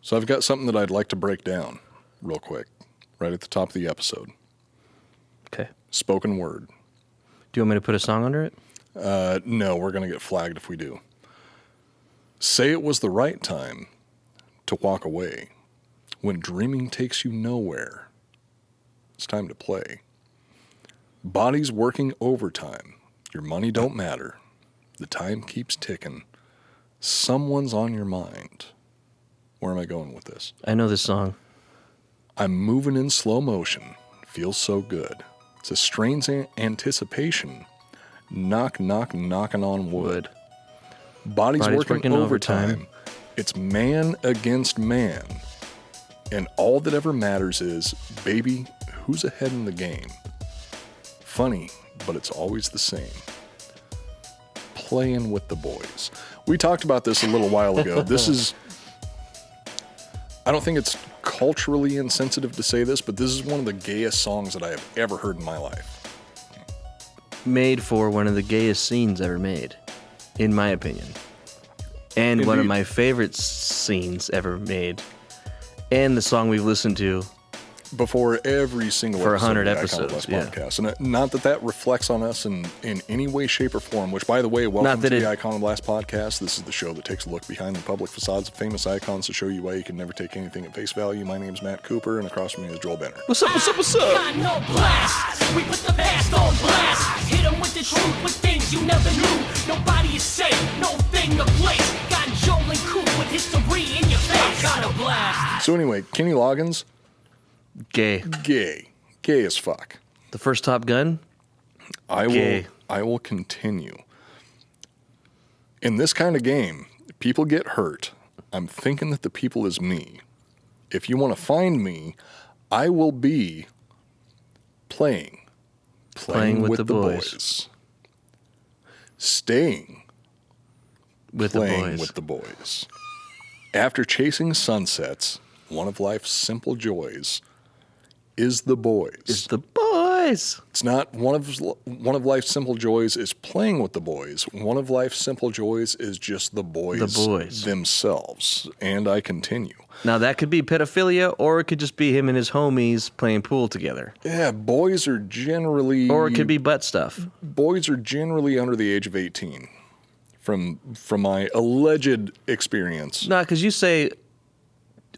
So I've got something that I'd like to break down real quick, right at the top of the episode. Okay. Spoken word. Do you want me to put a song under it? No, we're going to get flagged if we do. Say it was the right time to walk away. When dreaming takes you nowhere, it's time to play. Body's working overtime. Your money don't matter. The time keeps ticking. Someone's on your mind. Where am I going with this? I know this song. I'm moving in slow motion. Feels so good. It's a strange anticipation. Knock, knock, knocking on wood. Body's working overtime. It's man against man. And all that ever matters is, baby, who's ahead in the game? Funny, but it's always the same. Playing with the boys. We talked about this a little while ago. This is... I don't think it's culturally insensitive to say this, but this is one of the gayest songs that I have ever heard in my life. Made for one of the gayest scenes ever made, in my opinion. And one of my favorite scenes ever made. And the song we've listened to before every single for episode 100 of the episodes, podcast. And not that reflects on us in any way, shape, or form, which, by the way, welcome to the Iconoblast podcast. This is the show that takes a look behind the public facades of famous icons to show you why you can never take anything at face value. My name's Matt Cooper, and across from me is Joel Benner. What's up, what's up, what's up? Got no blast. We put the past on blast. Hit them with the truth, with things you never knew. Nobody is safe, no thing to place. Got Joel and Coop with history in your face. Got a blast. So anyway, Kenny Loggins... Gay. Gay as fuck. The first Top Gun? I will continue. In this kind of game, people get hurt. I'm thinking that the people is me. If you want to find me, I will be playing with the boys. Staying with playing the boys. with the boys. After chasing sunsets, one of life's simple joys is the boys. It's the boys. It's not one of life's simple joys is playing with the boys. One of life's simple joys is just the boys themselves. And I continue. Now that could be pedophilia, or it could just be him and his homies playing pool together. Yeah, boys are generally... Or it could be butt stuff. Boys are generally under the age of 18, from my alleged experience. No, because you say...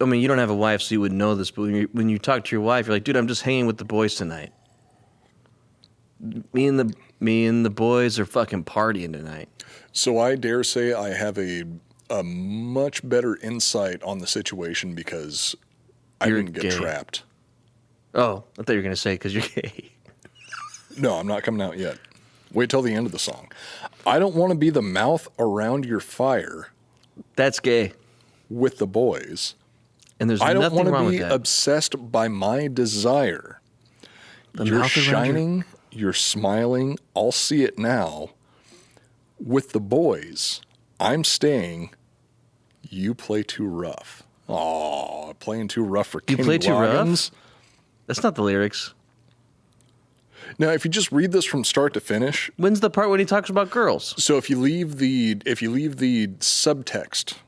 I mean, you don't have a wife, so you wouldn't know this, but when you talk to your wife, you're like, dude, I'm just hanging with the boys tonight. Me and the boys are fucking partying tonight. So I dare say I have a much better insight on the situation because I didn't get trapped. Oh, I thought you were going to say because you're gay. No, I'm not coming out yet. Wait till the end of the song. I don't want to be the mouth around your fire. That's gay. With the boys. And there's I don't nothing want wrong to with be that. obsessed by my desire. You're shining, you're smiling, I'll see it now. With the boys, I'm staying, you play too rough. Aw, playing too rough for Kenny Loggins. You play too rough? That's not the lyrics. Now, if you just read this from start to finish... When's the part when he talks about girls? So if you leave the subtext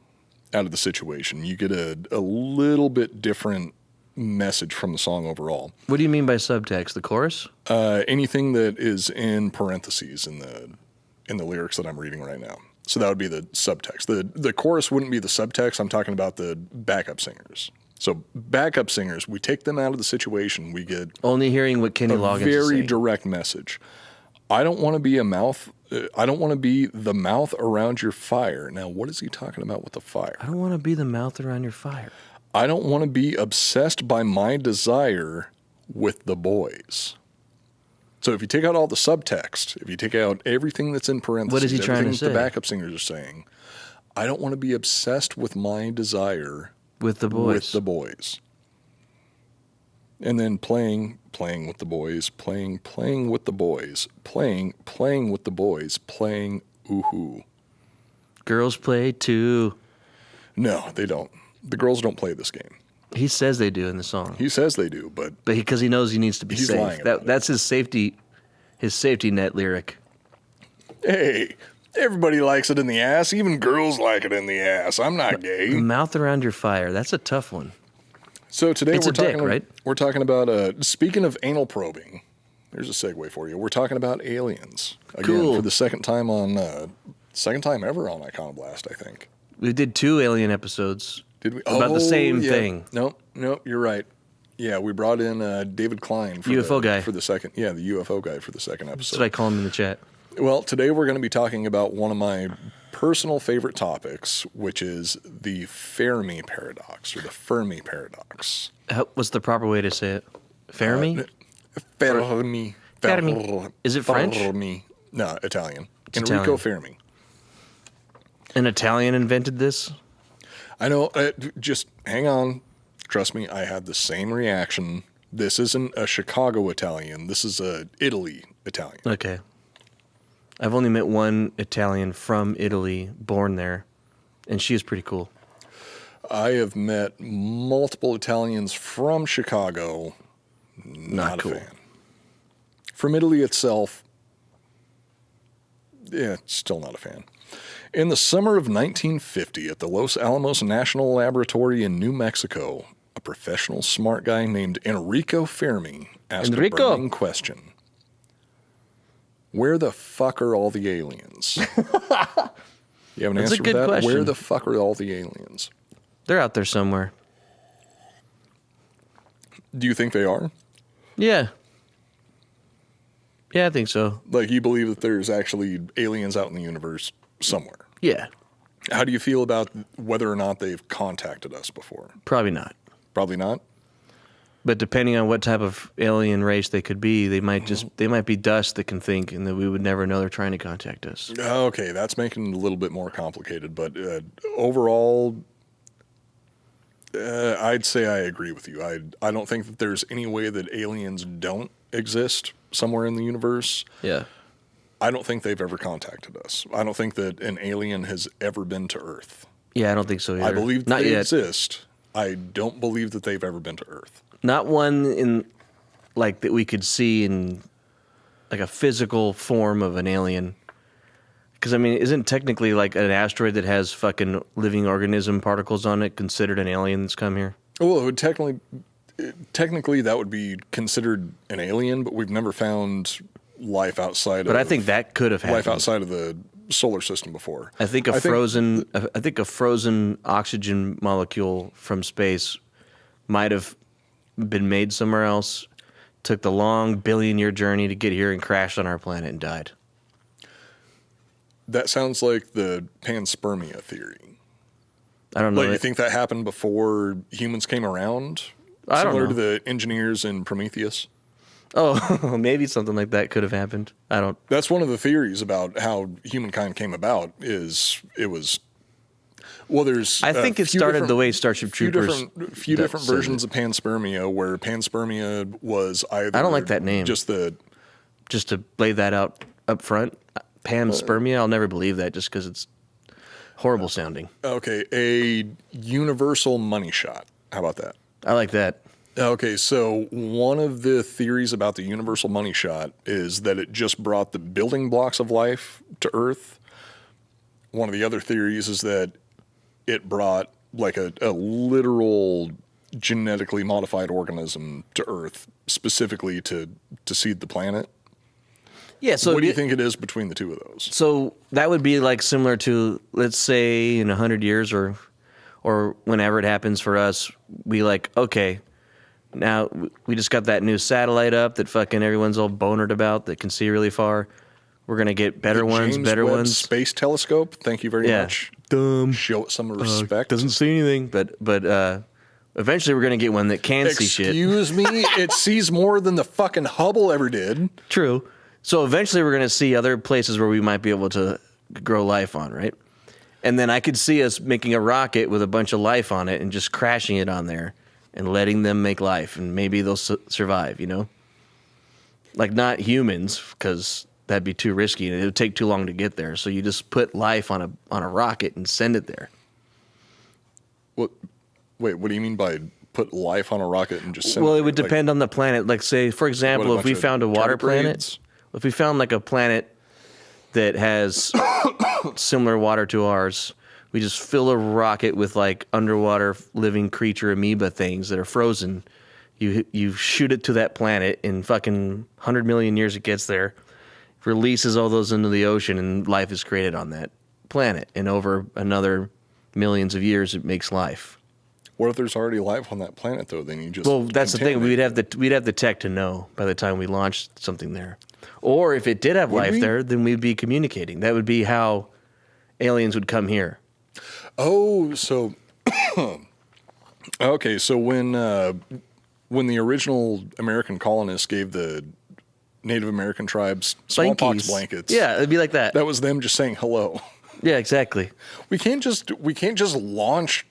out of the situation, you get a little bit different message from the song overall. What do you mean by subtext? The chorus? Anything that is in parentheses in the lyrics that I'm reading right now. So that would be the subtext. The chorus wouldn't be the subtext. I'm talking about the backup singers. So backup singers, we take them out of the situation. We get only hearing what Kenny Loggins is saying. Very direct message. I don't want to be a mouth. I don't want to be the mouth around your fire. Now, what is he talking about with the fire? I don't want to be the mouth around your fire. I don't want to be obsessed by my desire with the boys. So if you take out all the subtext, if you take out everything that's in parentheses, what is he trying to say? The backup singers are saying, I don't want to be obsessed with my desire with the boys. And then playing with the boys, playing with the boys, playing with the boys, playing ooh-hoo. Girls play too. No, they don't. The girls don't play this game. He says they do in the song. He says they do, but because he knows he needs to be safe. That's his safety net lyric. Hey, Everybody likes it in the ass. Even girls like it in the ass. I'm not gay. The mouth around your fire. That's a tough one. So today It's we're a dick, talking, right? We're talking about, speaking of anal probing, there's a segue for you. We're talking about aliens. Again, Cool. for the second time ever on Iconoblast, I think. We did 2 alien episodes. Did we? About the same yeah. thing. Nope, you're right. Yeah, we brought in David Klein for UFO guy. for the second. Yeah, the UFO guy for the second That's episode. what I call him in the chat. Well, today we're going to be talking about one of my personal favorite topics, which is the Fermi paradox or the Fermi paradox. What's the proper way to say it? Fermi? Fermi. Fermi. Is it French? Fermi. No, Italian. It's Enrico Italian. Fermi. An Italian invented this? I know. Just hang on. Trust me, I had the same reaction. This isn't a Chicago Italian. This is a Italy Italian. Okay. I've only met one Italian from Italy, born there, and she is pretty cool. I have met multiple Italians from Chicago. Not cool. a fan. From Italy itself, yeah, still not a fan. In the summer of 1950, at the Los Alamos National Laboratory in New Mexico, a professional smart guy named Enrico Fermi asked a burning question. Where the fuck are all the aliens? You have an That's answer a good for that? question. Where the fuck are all the aliens? They're out there somewhere. Do you think they are? Yeah. Yeah, I think so. Like, you believe that there's actually aliens out in the universe somewhere? Yeah. How do you feel about whether or not they've contacted us before? Probably not. Probably not? But depending on what type of alien race they could be, they might be dust that can think, and that we would never know they're trying to contact us. Okay, that's making it a little bit more complicated. But overall, I'd say I agree with you. I don't think that there's any way that aliens don't exist somewhere in the universe. Yeah. I don't think they've ever contacted us. I don't think that an alien has ever been to Earth. Yeah, I don't think so either. I believe that not they yet. exist. I don't believe that they've ever been to Earth. Not one in like that we could see in like a physical form of an alien. Because I mean, isn't technically like an asteroid that has fucking living organism particles on it considered an alien that's come here? Well, it would technically that would be considered an alien, but we've never found life outside. But I think that could have happened. life outside of the solar system before. I think a frozen oxygen molecule from space might have been made somewhere else, took the long billion-year journey to get here and crashed on our planet and died. That sounds like the panspermia theory. I don't know. Like, you think that happened before humans came around? I don't Similar know. to the engineers in Prometheus? Oh, maybe something like that could have happened. I don't. That's one of the theories about how humankind came about. Is it was well, there's. I think it started the way Starship Troopers. Few different said versions it. of panspermia, where panspermia was either. I don't like that name. Just to lay that out up front, panspermia. I'll never believe that just because it's horrible sounding. Okay, a universal money shot. How about that? I like that. Okay, so one of the theories about the universal money shot is that it just brought the building blocks of life to Earth. One of the other theories is that it brought like a literal genetically modified organism to Earth specifically to seed the planet. Yeah. So what do you think it is between the two of those? So that would be like similar to, let's say, in 100 years or whenever it happens for us, we like, okay, now we just got that new satellite up that fucking everyone's all bonered about that can see really far. We're going to get better ones, James better Webb ones. Space Telescope. Thank you very much. Dumb. Show it some respect. Doesn't see anything, but eventually we're going to get one that can see shit. Excuse me? It sees more than the fucking Hubble ever did. True. So eventually we're going to see other places where we might be able to grow life on, right? And then I could see us making a rocket with a bunch of life on it and just crashing it on there and letting them make life, and maybe they'll survive, you know? Like, not humans, because that'd be too risky and it would take too long to get there. So you just put life on a rocket and send it there. What? Wait, what do you mean by put life on a rocket and just send Well, it it would there? depend on the planet. Like, say, for example, What, a if we bunch of found a water planet, tardigrades? if we found like a planet that has similar water to ours. We just fill a rocket with like underwater living creature amoeba things that are frozen. You shoot it to that planet in fucking 100 million years it gets there, releases all those into the ocean, and life is created on that planet. And over another millions of years, it makes life. What if there's already life on that planet, though? Then you just that's the thing. We'd have the tech to know by the time we launched something there. Or if it did have life there, then we'd be communicating. That would be how aliens would come here. Oh, so okay. So when the original American colonists gave the Native American tribes smallpox blankets, yeah, it'd be like that. That was them just saying hello. Yeah, exactly. We can't just launch.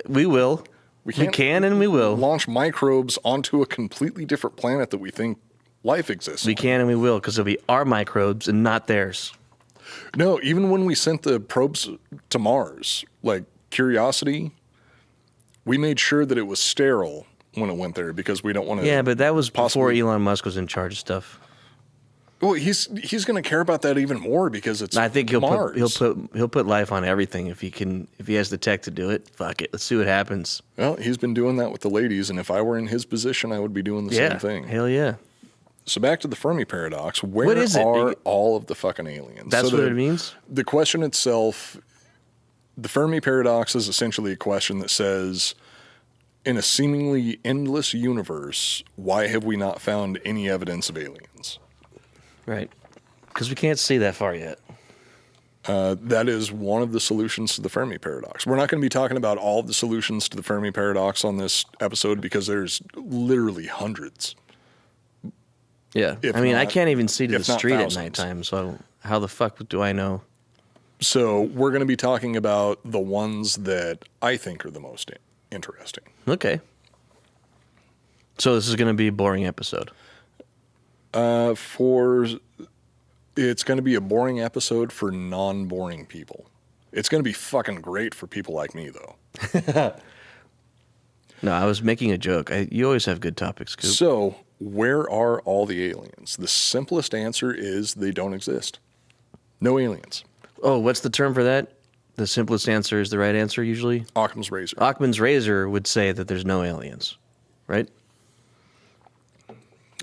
We will. We can and we will launch microbes onto a completely different planet that we think life exists. We can and we will, because it'll be our microbes and not theirs. No, even when we sent the probes to Mars, like Curiosity, we made sure that it was sterile when it went there because we don't want to. Yeah, but that was before Elon Musk was in charge of stuff. Well, he's going to care about that even more because it's. I think Mars. He'll put life on everything if he has the tech to do it. Fuck it, let's see what happens. Well, he's been doing that with the ladies, and if I were in his position, I would be doing the same thing. Hell yeah. So back to the Fermi paradox. Where are all of the fucking aliens? That's what it means? The question itself, the Fermi paradox is essentially a question that says, in a seemingly endless universe, why have we not found any evidence of aliens? Right. Because we can't see that far yet. That is one of the solutions to the Fermi paradox. We're not going to be talking about all of the solutions to the Fermi paradox on this episode because there's literally hundreds. Yeah. I can't even see to the street at nighttime, so how the fuck do I know? So we're going to be talking about the ones that I think are the most interesting. Okay. So this is going to be a boring episode. It's going to be a boring episode for non-boring people. It's going to be fucking great for people like me, though. No, I was making a joke. You always have good topics, Coop. So, where are all the aliens? The simplest answer is they don't exist. No aliens. Oh, what's the term for that? The simplest answer is the right answer, usually? Occam's razor. Occam's razor would say that there's no aliens, right?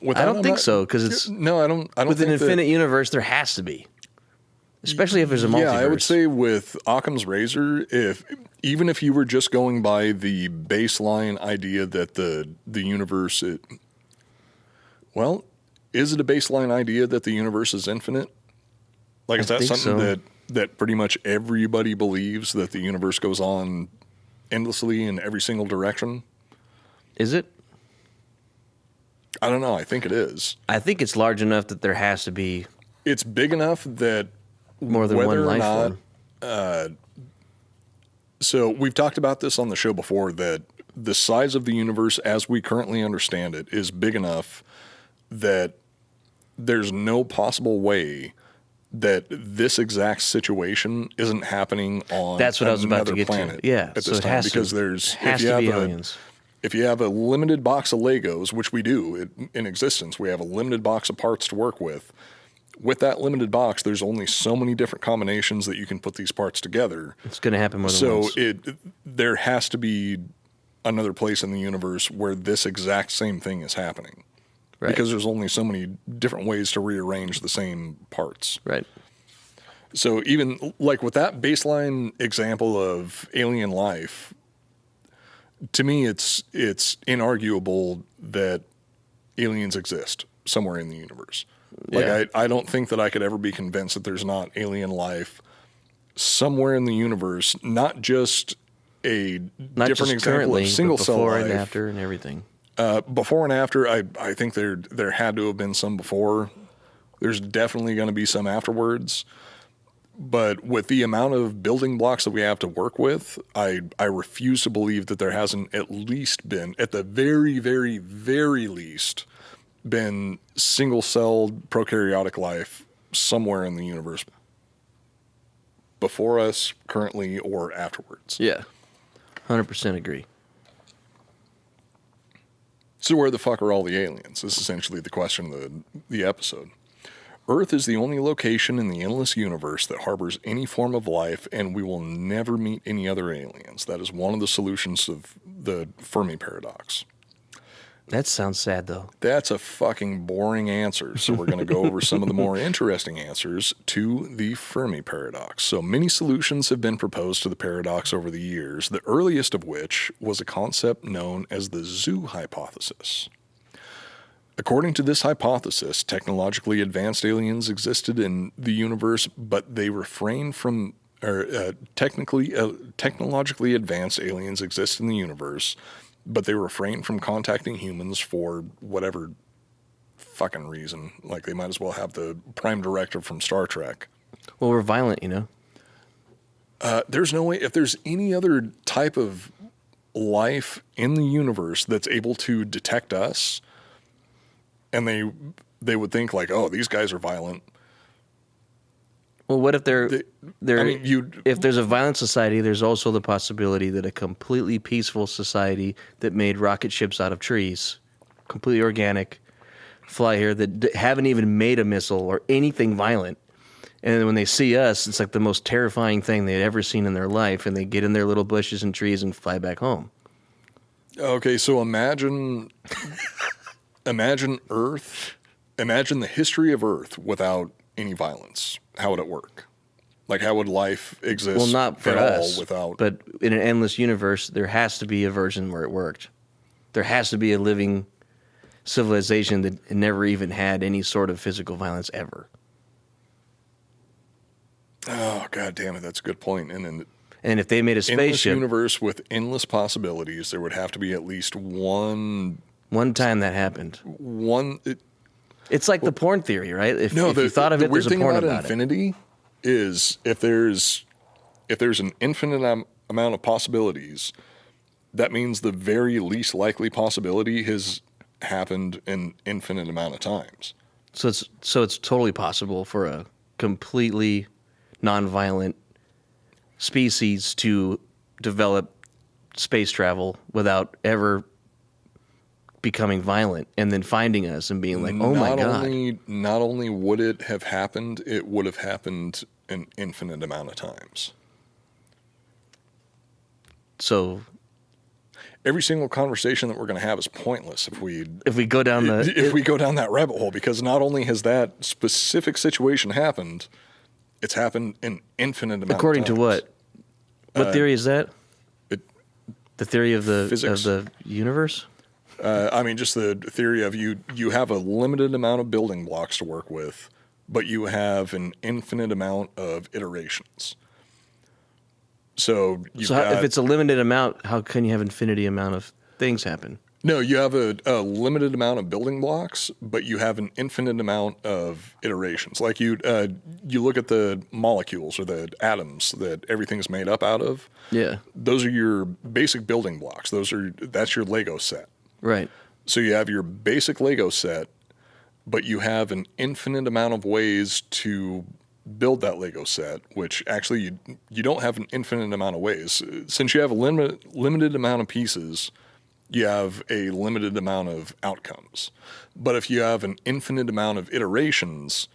I don't think so, because it's... No, I don't with an infinite universe, there has to be. Especially if there's a multiverse. Yeah, I would say with Occam's razor, even if you were just going by the baseline idea that the universe... is it a baseline idea that the universe is infinite? Like, is that something that pretty much everybody believes, that the universe goes on endlessly in every single direction? Is it? I don't know. I think it is. I think it's large enough that there has to be... It's big enough that more than one life form. So we've talked about this on the show before, that the size of the universe as we currently understand it is big enough that there's no possible way that this exact situation isn't happening on That's what I was about to get planet to. Yeah, at this so it time, has because to be aliens. If you have a limited box of Legos, which we do in existence, we have a limited box of parts to work with. With that limited box, there's only so many different combinations that you can put these parts together. It's going to happen more than once. So there has to be another place in the universe where this exact same thing is happening. Right. Because there's only so many different ways to rearrange the same parts. Right. So even like with that baseline example of alien life, to me it's inarguable that aliens exist somewhere in the universe. Like, I don't think that I could ever be convinced that there's not alien life somewhere in the universe, not just a different example of single cell life. Before and after and everything. Before and after, I think there had to have been some before. There's definitely going to be some afterwards. But with the amount of building blocks that we have to work with, I refuse to believe that there hasn't at least been, at the very, very, very least, been single-celled prokaryotic life somewhere in the universe before us, currently, or afterwards. Yeah, 100% agree. So where the fuck are all the aliens? Is essentially the question of the episode. Earth is the only location in the endless universe that harbors any form of life, and we will never meet any other aliens. That is one of the solutions of the Fermi paradox. That sounds sad, though. That's a fucking boring answer. So we're going to go over some of the more interesting answers to the Fermi paradox. So many solutions have been proposed to the paradox over the years, the earliest of which was a concept known as the zoo hypothesis. According to this hypothesis, technologically advanced aliens existed in the universe, but they refrained from, technologically advanced aliens exist in the universe, but they refrain from contacting humans for whatever fucking reason. Like, they might as well have the Prime Directive from Star Trek. Well, we're violent, you know? There's no way, if there's any other type of life in the universe that's able to detect us, and they would think like, oh, these guys are violent. Well, what if if there's a violent society, there's also the possibility that a completely peaceful society that made rocket ships out of trees, completely organic, fly here, that haven't even made a missile or anything violent. And then when they see us, it's like the most terrifying thing they'd ever seen in their life, and they get in their little bushes and trees and fly back home. Okay, so imagine Earth, imagine the history of Earth without any violence. How would it work? Like, how would life exist? Well, not for us, without... but in an endless universe, there has to be a version where it worked. There has to be a living civilization that never even had any sort of physical violence ever. Oh, God damn it, that's a good point. And if they made a spaceship... endless universe with endless possibilities, there would have to be at least one... One time that happened. It's like the porn theory, right? If you thought of it, there's a porn about infinity is if there's an infinite amount of possibilities, that means the very least likely possibility has happened an infinite amount of times. So it's totally possible for a completely nonviolent species to develop space travel without ever becoming violent and then finding us and being like, oh my God. Not only would it have happened, it would have happened an infinite amount of times. So every single conversation that we're going to have is pointless if we go down we go down that rabbit hole, because not only has that specific situation happened, it's happened an infinite amount according of times. To what theory is that? The theory of the physics. Of the universe? Just the theory of you have a limited amount of building blocks to work with, but you have an infinite amount of iterations. So if it's a limited amount, how can you have infinity amount of things happen? No, you have a limited amount of building blocks, but you have an infinite amount of iterations. Like you look at the molecules or the atoms that everything's made up out of. Yeah. Those are your basic building blocks. That's your Lego set. Right. So you have your basic Lego set, but you have an infinite amount of ways to build that Lego set, which actually you don't have an infinite amount of ways. Since you have a limited amount of pieces, you have a limited amount of outcomes. But if you have an infinite amount of iterations,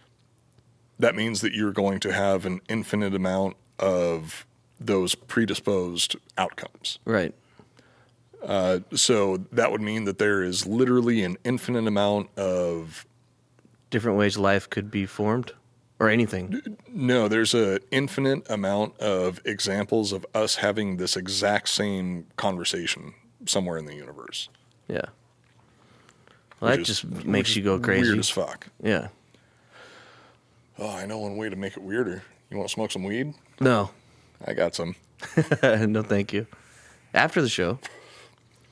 that means that you're going to have an infinite amount of those predisposed outcomes. Right. So that would mean that there is literally an infinite amount of... different ways life could be formed? Or anything? No, there's an infinite amount of examples of us having this exact same conversation somewhere in the universe. Yeah. Well, that just makes you go crazy. Weird as fuck. Yeah. Oh, I know one way to make it weirder. You want to smoke some weed? No. I got some. No, thank you. After the show.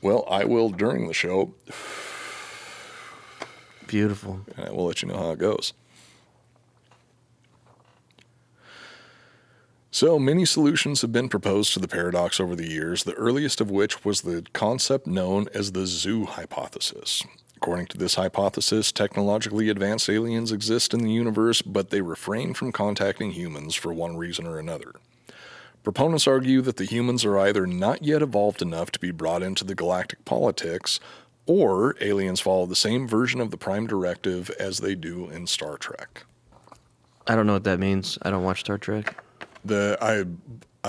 Well, I will during the show. Beautiful. And I will let you know how it goes. So many solutions have been proposed to the paradox over the years, the earliest of which was the concept known as the zoo hypothesis. According to this hypothesis, technologically advanced aliens exist in the universe, but they refrain from contacting humans for one reason or another. Proponents argue that the humans are either not yet evolved enough to be brought into the galactic politics, or aliens follow the same version of the Prime Directive as they do in Star Trek. I don't know what that means. I don't watch Star Trek. I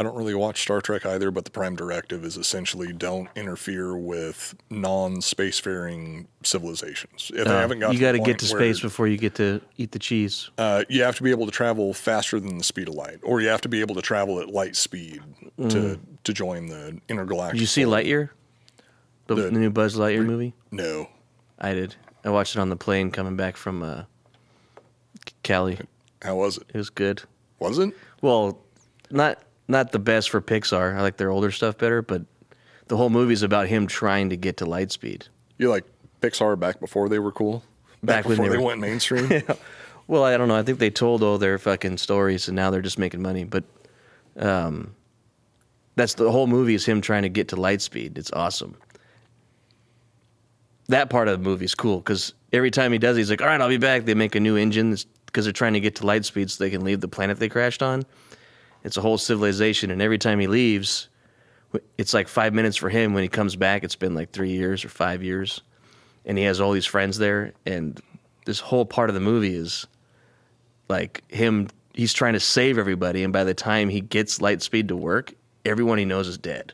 don't really watch Star Trek either, but the Prime Directive is essentially don't interfere with non-spacefaring civilizations. If they haven't got you got to get to space before you get to eat the cheese. You have to be able to travel faster than the speed of light, or you have to be able to travel at light speed to join the intergalactic. Did you see Lightyear? The new Buzz Lightyear movie? No. I did. I watched it on the plane coming back from Cali. How was it? It was good. Was it? Well, not the best for Pixar. I like their older stuff better, but the whole movie's about him trying to get to light speed. You like Pixar back before they were cool? Back before they went mainstream? Yeah. Well, I don't know. I think they told all their fucking stories, and now they're just making money. But that's the whole movie is him trying to get to light speed. It's awesome. That part of the movie is cool because every time he does it, he's like, all right, I'll be back. They make a new engine because they're trying to get to light speed so they can leave the planet they crashed on. It's a whole civilization, and every time he leaves, it's like 5 minutes for him. When he comes back, it's been like 3 years or 5 years, and he has all these friends there, and this whole part of the movie is like him. He's trying to save everybody, and by the time he gets light speed to work, everyone he knows is dead.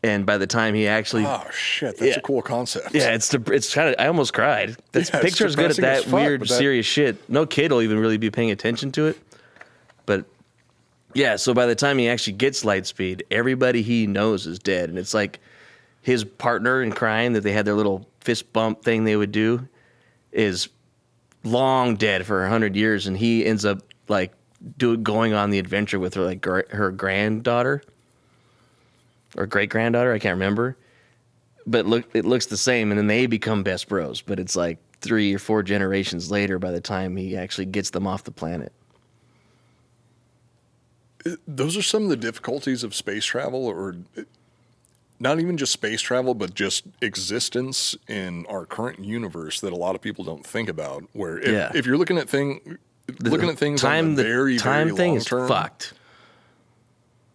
And by the time he actually... Oh, shit. That's a cool concept. Yeah, it's kind of... I almost cried. Pixar's good at that weird, serious shit. No kid will even really be paying attention to it. But, yeah, so by the time he actually gets light speed, everybody he knows is dead. And it's like his partner in crime that they had their little fist bump thing they would do is long dead for 100 years. And he ends up, like, going on the adventure with her, like, her granddaughter. Or great-granddaughter, I can't remember. But it looks the same, and then they become best bros. But it's like 3 or 4 generations later by the time he actually gets them off the planet. Those are some of the difficulties of space travel, or not even just space travel, but just existence in our current universe that a lot of people don't think about. Where if you're looking at things on the very, time very thing long is term, fucked.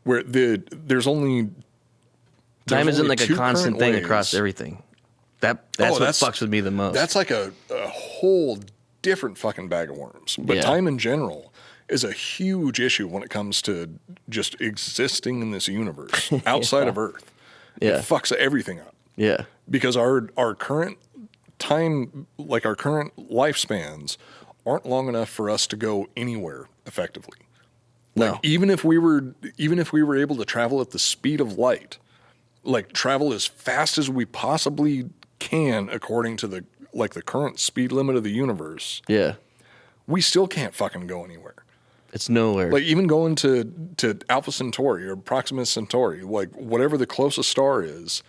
Where there's only... Time isn't like a constant thing across everything. That's what fucks with me the most. That's like a whole different fucking bag of worms. But time in general is a huge issue when it comes to just existing in this universe outside of Earth. Yeah. It fucks everything up. Yeah. Because our current time, like our current lifespans, aren't long enough for us to go anywhere effectively. Like even if we were able to travel at the speed of light, like travel as fast as we possibly can according to the current speed limit of the universe. Yeah. We still can't fucking go anywhere. It's nowhere. Like even going to Alpha Centauri or Proxima Centauri, like whatever the closest star is,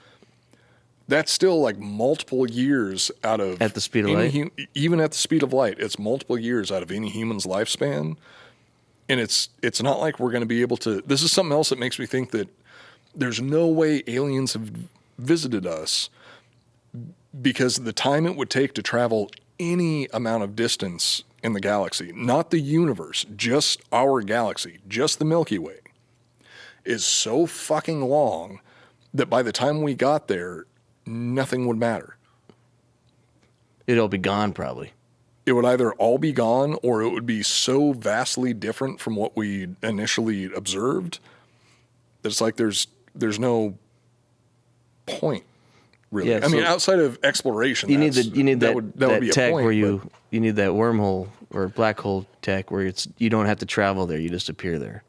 that's still like multiple years out of... At the speed of light? Even at the speed of light, it's multiple years out of any human's lifespan. And it's not like we're going to be able to... This is something else that makes me think that there's no way aliens have visited us, because the time it would take to travel any amount of distance in the galaxy, not the universe, just our galaxy, just the Milky Way, is so fucking long that by the time we got there, nothing would matter. It'd all be gone, probably. It would either all be gone, or it would be so vastly different from what we initially observed that it's like there's no point, really. Yeah, I mean, outside of exploration, you need that would be a tech point, where you need that wormhole or black hole tech where you don't have to travel there; you just appear there.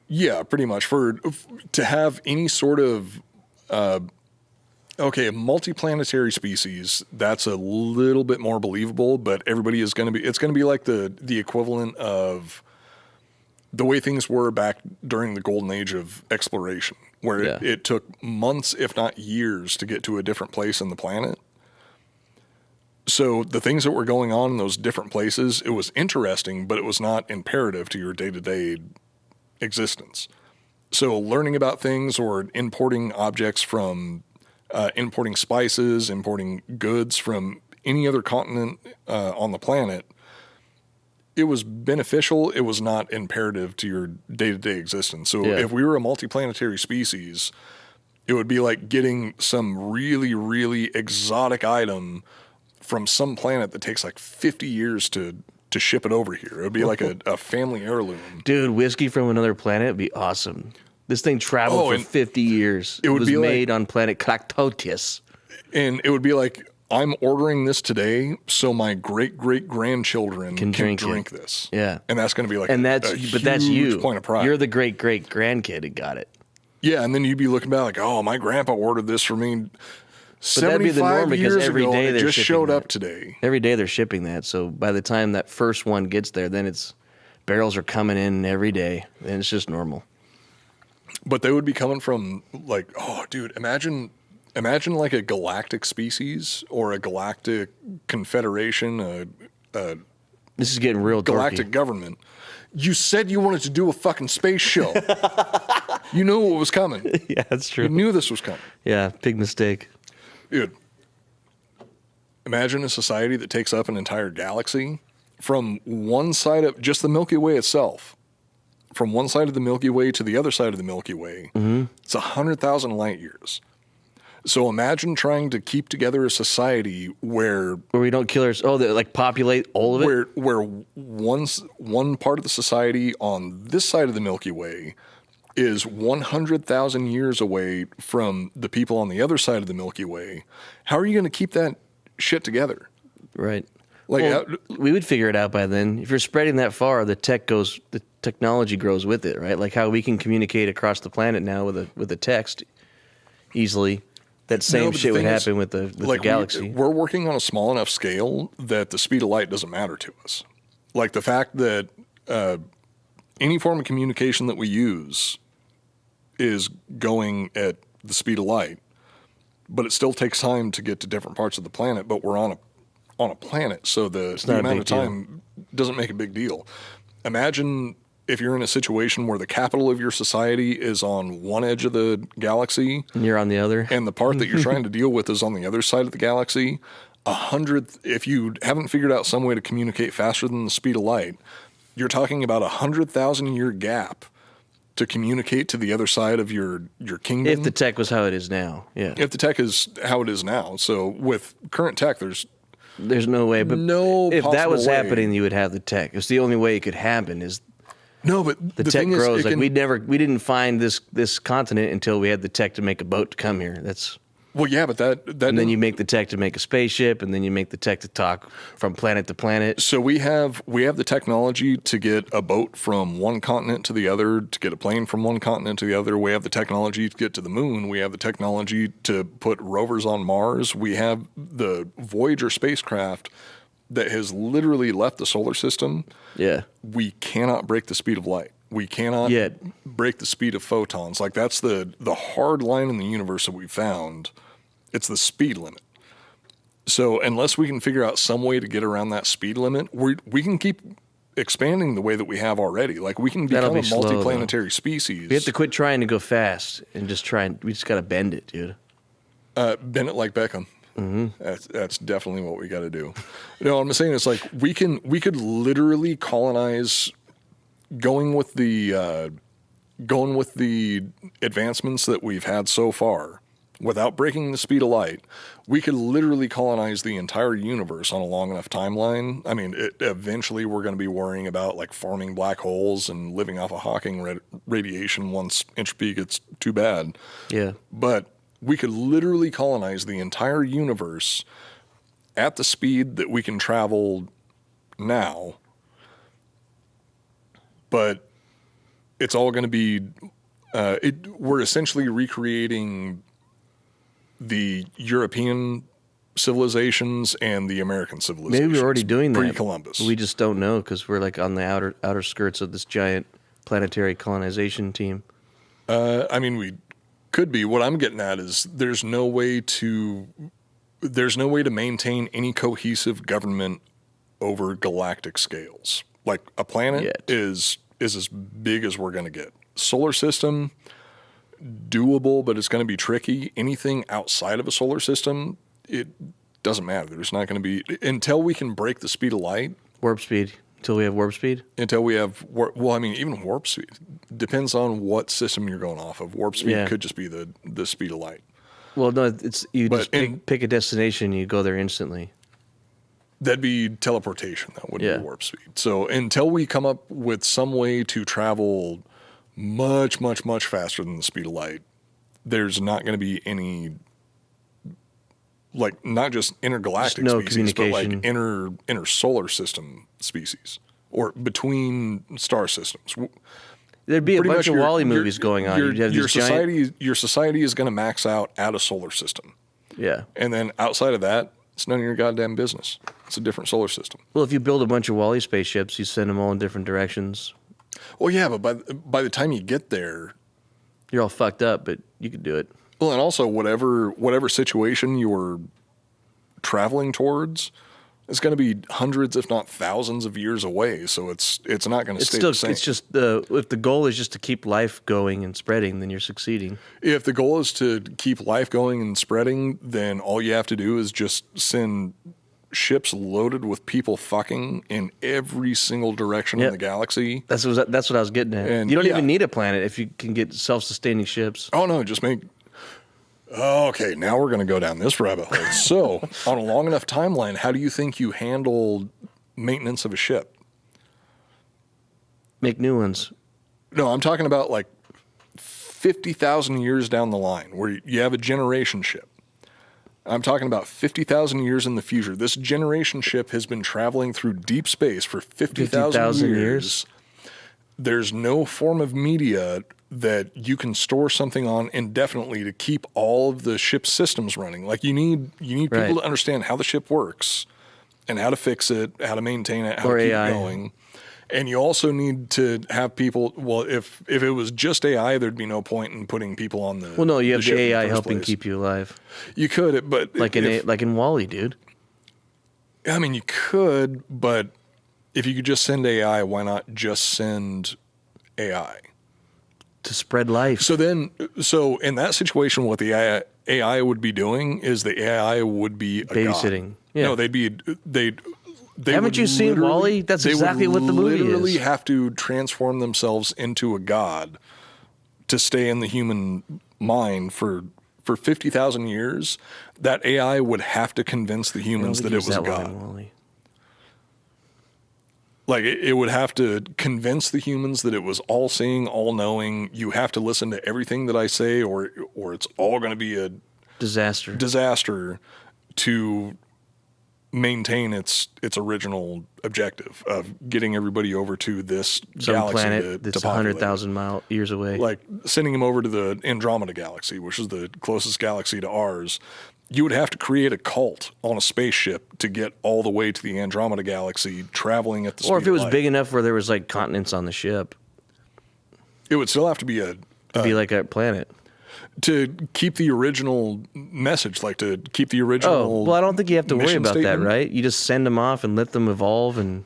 Yeah, pretty much. To have any sort of a multiplanetary species, that's a little bit more believable. But everybody is going to be. It's going to be like the equivalent of the way things were back during the golden age of exploration, where it took months, if not years, to get to a different place in the planet. So the things that were going on in those different places, it was interesting, but it was not imperative to your day-to-day existence. So learning about things or importing objects from, importing spices, importing goods from any other continent on the planet, it was beneficial. It was not imperative to your day-to-day existence. So if we were a multiplanetary species, it would be like getting some really, really exotic item from some planet that takes like 50 years to to ship it over here. It would be like a family heirloom. Dude, whiskey from another planet would be awesome. This thing traveled for 50 years. It was made on planet Cactotius. And it would be like, I'm ordering this today so my great-great-grandchildren can drink this. Yeah. And that's going to be like that's you. Point of pride. You're the great-great-grandkid who got it. Yeah, and then you'd be looking back like, oh, my grandpa ordered this for me 75 years ago, day and it just showed up today. Every day they're shipping that. So by the time that first one gets there, then barrels are coming in every day, and it's just normal. But they would be coming from like, oh, dude, imagine like a galactic species or a galactic confederation, this is getting real galactic dorky. Government. You said you wanted to do a fucking space show. You knew what was coming. Yeah, that's true. You knew this was coming. Yeah, big mistake. Dude, imagine a society that takes up an entire galaxy from one side of just the Milky Way itself. From one side of the Milky Way to the other side of the Milky Way, It's 100,000 light years. So imagine trying to keep together a society where we don't kill populate all of it? Where one part of the society on this side of the Milky Way is 100,000 years away from the people on the other side of the Milky Way. How are you going to keep that shit together? Right. We would figure it out by then. If you're spreading that far, the technology grows with it, right? Like how we can communicate across the planet now with a text easily. That same shit would happen with the galaxy. We're working on a small enough scale that the speed of light doesn't matter to us. Like the fact that any form of communication that we use is going at the speed of light, but it still takes time to get to different parts of the planet. But we're on a planet, so the amount of time doesn't make a big deal. Imagine if you're in a situation where the capital of your society is on one edge of the galaxy and you're on the other, and the part that you're trying to deal with is on the other side of the galaxy. If you haven't figured out some way to communicate faster than the speed of light, you're talking about 100,000-year gap to communicate to the other side of your kingdom. If the tech was how it is now, yeah. If the tech is how it is now. So with current tech, there's no way. But if that was happening, you would have the tech. It's the only way it could happen is. No, but the tech grows. We didn't find this continent until we had the tech to make a boat to come here. Well, yeah, but that and then you make the tech to make a spaceship, and then you make the tech to talk from planet to planet. So we have the technology to get a boat from one continent to the other, to get a plane from one continent to the other. We have the technology to get to the moon. We have the technology to put rovers on Mars. We have the Voyager spacecraft that has literally left the solar system. Yeah. We cannot break the speed of light. We cannot break the speed of photons. Like that's the hard line in the universe that we found. It's the speed limit. So unless we can figure out some way to get around that speed limit, we can keep expanding the way that we have already. Like we can become a multiplanetary species. We have to quit trying to go fast and we just got to bend it, dude. Bend it like Beckham. Mm-hmm. That's definitely what we got to do. No, I'm saying it's like we could literally colonize, going with the advancements that we've had so far, without breaking the speed of light. We could literally colonize the entire universe on a long enough timeline. I mean, eventually we're going to be worrying about like farming black holes and living off of Hawking radiation once entropy gets too bad. Yeah, but we could literally colonize the entire universe at the speed that we can travel now. But it's all going to be, we're essentially recreating the European civilizations and the American civilizations. Maybe we're already doing that. Pre-Columbus. We just don't know because we're like on the outer skirts of this giant planetary colonization team. I mean, we could be. What I'm getting at is there's no way to maintain any cohesive government over galactic scales. Like a planet is as big as we're going to get. Solar system, doable, but it's going to be tricky. Anything outside of a solar system, it doesn't matter. There's not going to be, until we can break the speed of light. Warp speed. Until we have warp speed? Until we have, even warp speed. Depends on what system you're going off of. Warp speed could just be the speed of light. Well, no, it's pick a destination, you go there instantly. That'd be teleportation. That wouldn't Yeah. be warp speed. So until we come up with some way to travel much, much, much faster than the speed of light, there's not going to be any, like, not just intergalactic No species, but like communication. inter solar system species or between star systems. There'd be a Pretty bunch much of Wall-E movies going on. You'd have Your these giant, society is going to max out at a solar system. yeah. And then outside of that, it's none of your goddamn business. It's a different solar system. Well, if you build a bunch of Wall-E spaceships, you send them all in different directions. Well, yeah, but by the time you get there, You're all fucked up, but you could do it. well, and also whatever situation you're traveling towards, it's going to be hundreds, if not thousands, of years away. So it's not going to It's stay still, the same. it's just if the goal is just to keep life going and spreading, then you're succeeding. If the goal is to keep life going and spreading, then all you have to do is just send ships loaded with people fucking in every single direction in Yep. the galaxy. That's what I was getting at. And, You don't yeah. even need a planet if you can get self-sustaining ships. Oh no, just make. Okay, now we're going to go down this rabbit hole. So, on a long enough timeline, how do you think you handle maintenance of a ship? Make new ones. No, I'm talking about like 50,000 years down the line, where you have a generation ship. I'm talking about 50,000 years in the future. This generation ship has been traveling through deep space for 50,000 50,000 years. years. There's no form of media that you can store something on indefinitely to keep all of the ship's systems running. Like you need people Right. to understand how the ship works and how to fix it, how to maintain it, how Or to keep AI. it going. And you also need to have people. Well, if it was just AI, there'd be no point in putting people on the. Well, no, you have ship the in AI first helping place. keep you alive, You could, but like in Wall-E, dude. I mean, you could, but if you could just send AI, why not just send AI? To spread life. So in that situation, what the AI would be doing is the AI would be a Babysitting. god. Yeah. No, they Haven't would you seen literally- Wall-E? That's they would exactly what the movie literally is. have to transform themselves into a god to stay in the human mind for 50,000 years. That AI would have to convince the humans that it was a god. Wall-E. Like it would have to convince the humans that it was all seeing, all knowing. You have to listen to everything that I say, or it's all going to be a Disaster. to maintain its original objective of getting everybody over to this Some galaxy planet that's to populate. 100,000 years away. Like sending them over to the Andromeda galaxy, which is the closest galaxy to ours. You would have to create a cult on a spaceship to get all the way to the Andromeda galaxy, traveling at the speed Or if it was of light. big enough where there was like continents on the ship, It would still have to be it'd be like a planet. to keep the original message, like to keep the original. Oh, well, I don't think you have to worry mission about that, statement. right? You just send them off and let them evolve, and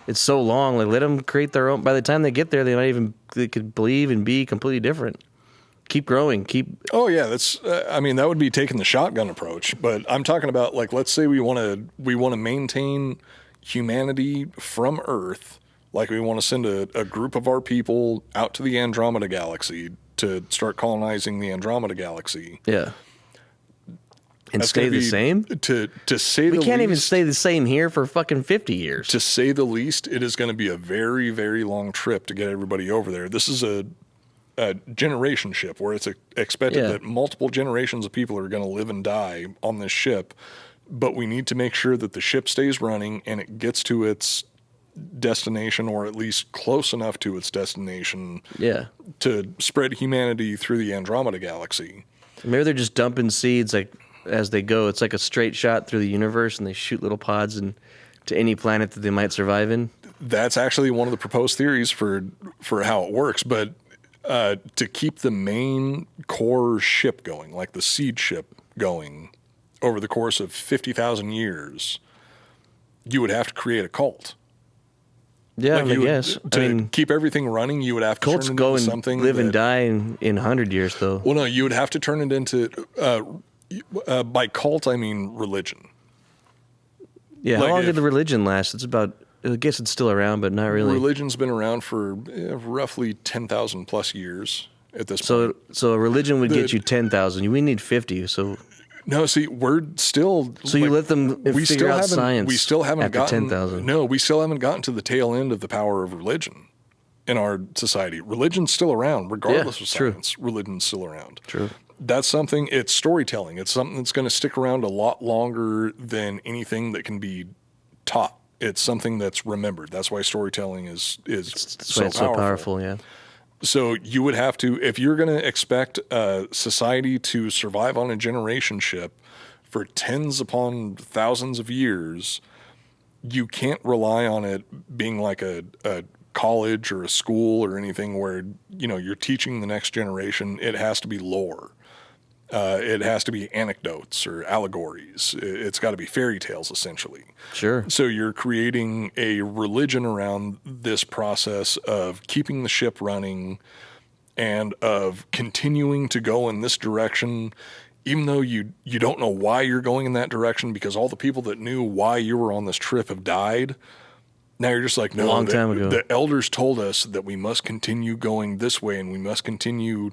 it's so long. Like, let them create their own. By the time they get there, they could believe and be completely different. Keep growing. Oh yeah, that's. I mean, that would be taking the shotgun approach. But I'm talking about like, let's say we want to maintain humanity from Earth. Like we want to send a group of our people out to the Andromeda galaxy to start colonizing the Andromeda galaxy. Yeah. And That's stay gonna the be- same? To say We the can't even least- stay the same here for fucking 50 years. To say the least, it is going to be a very, very long trip to get everybody over there. This is a generation ship where it's expected Yeah. that multiple generations of people are going to live and die on this ship. But we need to make sure that the ship stays running and it gets to its destination, or at least close enough to its destination Yeah. to spread humanity through the Andromeda galaxy. Maybe they're just dumping seeds like as they go. It's like a straight shot through the universe, and they shoot little pods and to any planet that they might survive in. That's actually one of the proposed theories for how it works. But to keep the main core ship going, like the seed ship going, over the course of 50,000 years, you would have to create a cult. Yeah, Like I you would- guess. To I mean, keep everything running, you would have to cults turn it go into and something live and that- die in 100 years, though. Well, no, you would have to turn it into, by cult, I mean religion. Yeah, how like long if- did the religion last? It's about, I guess it's still around, but not really. Religion's been around for roughly 10,000 plus years at this So point. so a religion would get The- you 10,000. We need 50, so No, see, we're still. So you let them figure out science. We still haven't after gotten 10,000. No, we still haven't gotten to the tail end of the power of religion in our society. Religion's still around, regardless of science. True. Religion's still around. True. That's something. It's storytelling. It's something that's going to stick around a lot longer than anything that can be taught. It's something that's remembered. That's why storytelling is so powerful. Yeah. So you would have to, if you're going to expect society to survive on a generation ship for tens upon thousands of years, you can't rely on it being like a college or a school or anything where, you're teaching the next generation. It has to be lore. It has to be anecdotes or allegories. It's got to be fairy tales, essentially. Sure. So you're creating a religion around this process of keeping the ship running and of continuing to go in this direction, even though you don't know why you're going in that direction, because all the people that knew why you were on this trip have died. Now you're just like, no, long time ago. The elders told us that we must continue going this way and we must continue.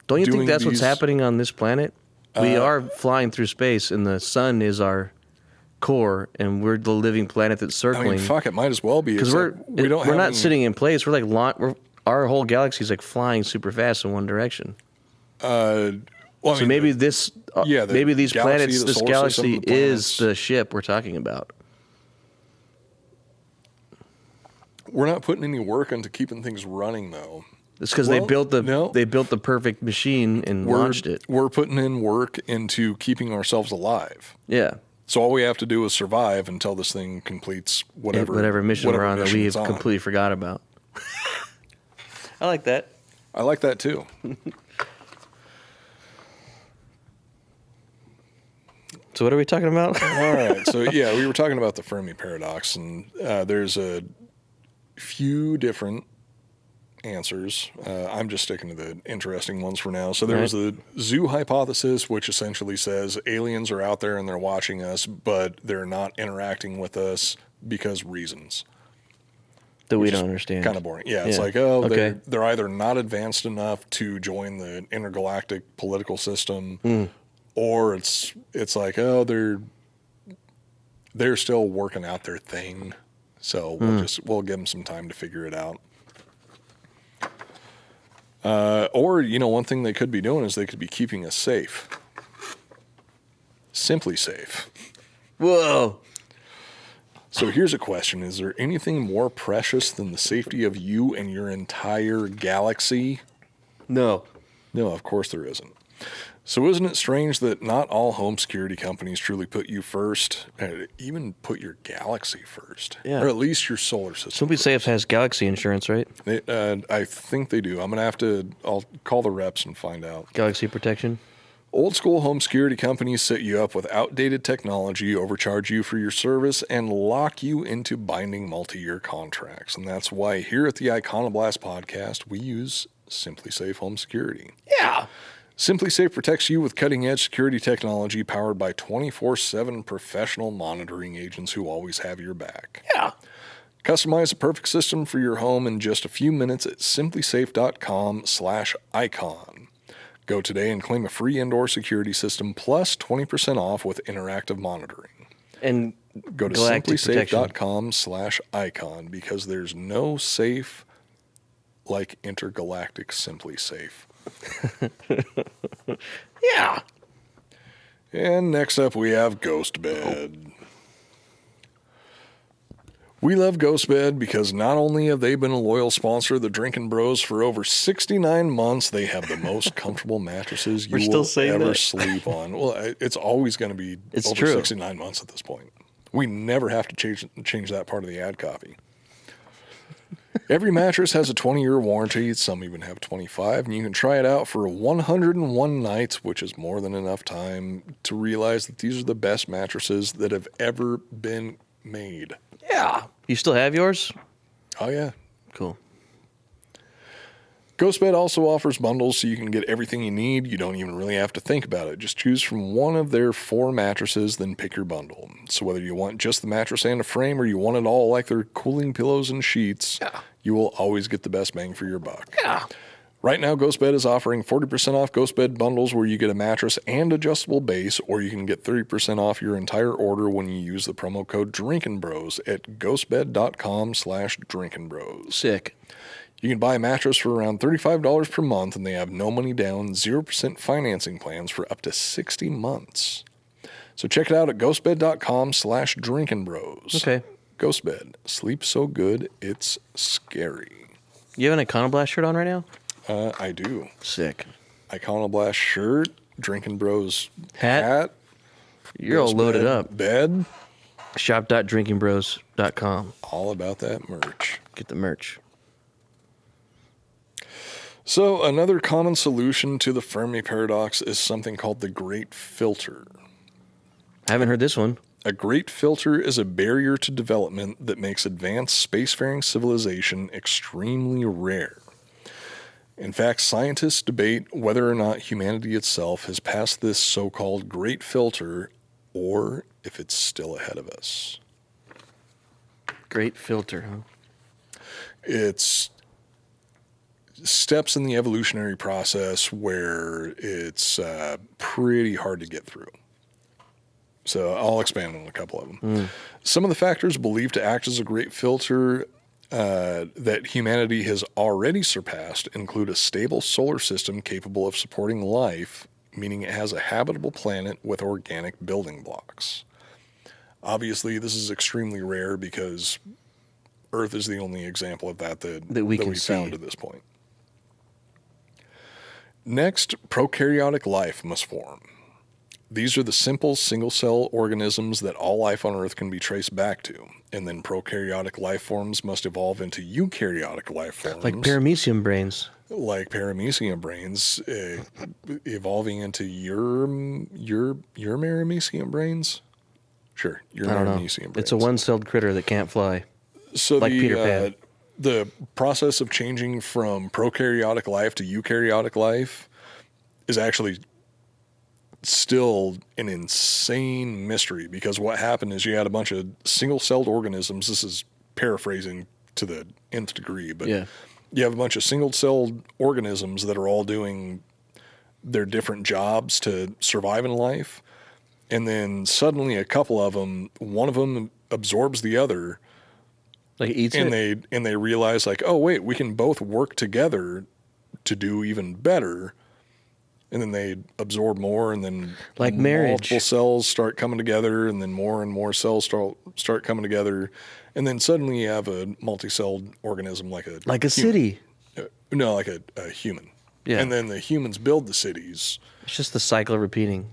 Don't you think that's what's happening on this planet? We are flying through space, and the sun is our core, and we're the living planet that's circling. I mean, fuck, it might as well be. Because we're not sitting in place. We're like our whole galaxy is like flying super fast in one direction. So maybe these planets, this galaxy is the ship we're talking about. We're not putting any work into keeping things running, though. It's because they built the perfect machine and launched it. We're putting in work into keeping ourselves alive. Yeah. So all we have to do is survive until this thing completes whatever mission we're on that we've completely forgot about. I like that. I like that too. So what are we talking about? All right. So we were talking about the Fermi paradox, and there's a few different answers. I'm just sticking to the interesting ones for now. So there was the zoo hypothesis, which essentially says aliens are out there and they're watching us, but they're not interacting with us because reasons that we don't understand. Kind of boring. Yeah, it's like, they're either not advanced enough to join the intergalactic political system, or it's like, they're still working out their thing. So we'll give them some time to figure it out. Or, one thing they could be doing is they could be keeping us safe. Simply safe. Whoa. So here's a question. Is there anything more precious than the safety of you and your entire galaxy? No. No, of course there isn't. So isn't it strange that not all home security companies truly put you first, even put your galaxy first, or at least your solar system? Simply Safe has galaxy insurance, right? I think they do. I'll call the reps and find out. Galaxy protection? Old school home security companies set you up with outdated technology, overcharge you for your service, and lock you into binding multi-year contracts. And that's why here at the Iconoblast podcast, we use Simply Safe Home Security. Yeah. Simply Safe protects you with cutting-edge security technology powered by 24/7 professional monitoring agents who always have your back. Yeah. Customize the perfect system for your home in just a few minutes at simplysafe.com/icon. Go today and claim a free indoor security system plus 20% off with interactive monitoring. And go to simplysafe.com/icon because there's no safe like intergalactic Simply Safe. Yeah. And next up we have Ghost Bed. We love Ghost Bed because not only have they been a loyal sponsor of the Drinkin' Bros for over 69 months, they have the most comfortable mattresses you will ever sleep on. Well, it's always going to be over 69 months at this point. We never have to change that part of the ad copy. Every mattress has a 20-year warranty. Some even have 25, and you can try it out for 101 nights, which is more than enough time to realize that these are the best mattresses that have ever been made. Yeah. You still have yours? Oh, yeah. Cool. GhostBed also offers bundles so you can get everything you need. You don't even really have to think about it. Just choose from one of their 4 mattresses, then pick your bundle. So whether you want just the mattress and a frame or you want it all like their cooling pillows and sheets, you will always get the best bang for your buck. Yeah. Right now, GhostBed is offering 40% off GhostBed bundles where you get a mattress and adjustable base, or you can get 30% off your entire order when you use the promo code DrinkinBros at ghostbed.com/drinkinbros. Sick. You can buy a mattress for around $35 per month, and they have no money down, 0% financing plans for up to 60 months. So check it out at ghostbed.com/drinkinbros. Okay. GhostBed. Sleep so good, it's scary. You have an Iconoblast shirt on right now? I do. Sick. Iconoblast shirt, Drinking Bros Hat. You're all loaded up. Bed. Shop.drinkingbros.com. All about that merch. Get the merch. So another common solution to the Fermi paradox is something called the Great Filter. I haven't heard this one. A great filter is a barrier to development that makes advanced spacefaring civilization extremely rare. In fact, scientists debate whether or not humanity itself has passed this so-called great filter or if it's still ahead of us. Great filter, huh? It's steps in the evolutionary process where it's pretty hard to get through. So I'll expand on a couple of them. Some of the factors believed to act as a great filter that humanity has already surpassed include a stable solar system capable of supporting life, meaning it has a habitable planet with organic building blocks. Obviously, this is extremely rare because Earth is the only example of that we found at this point. Next, prokaryotic life must form. These are the simple single-cell organisms that all life on Earth can be traced back to. And then prokaryotic life forms must evolve into eukaryotic life forms. Like paramecium brains. Like paramecium brains, evolving into paramecium brains? Sure, paramecium brains. It's a one-celled critter that can't fly. So like Peter Pan. The process of changing from prokaryotic life to eukaryotic life is actually still an insane mystery, because what happened is you had a bunch of single-celled organisms. This is paraphrasing to the nth degree, but you have a bunch of single-celled organisms that are all doing their different jobs to survive in life, and then suddenly a couple of them, one of them absorbs the other, like it eats and they realize, like, oh wait, we can both work together to do even better. And then they absorb more, and then like marriage. Multiple cells start coming together, and then more and more cells start coming together, and then suddenly you have a multi-celled organism like a city. No, like a human. Yeah. And then the humans build the cities. It's just the cycle repeating.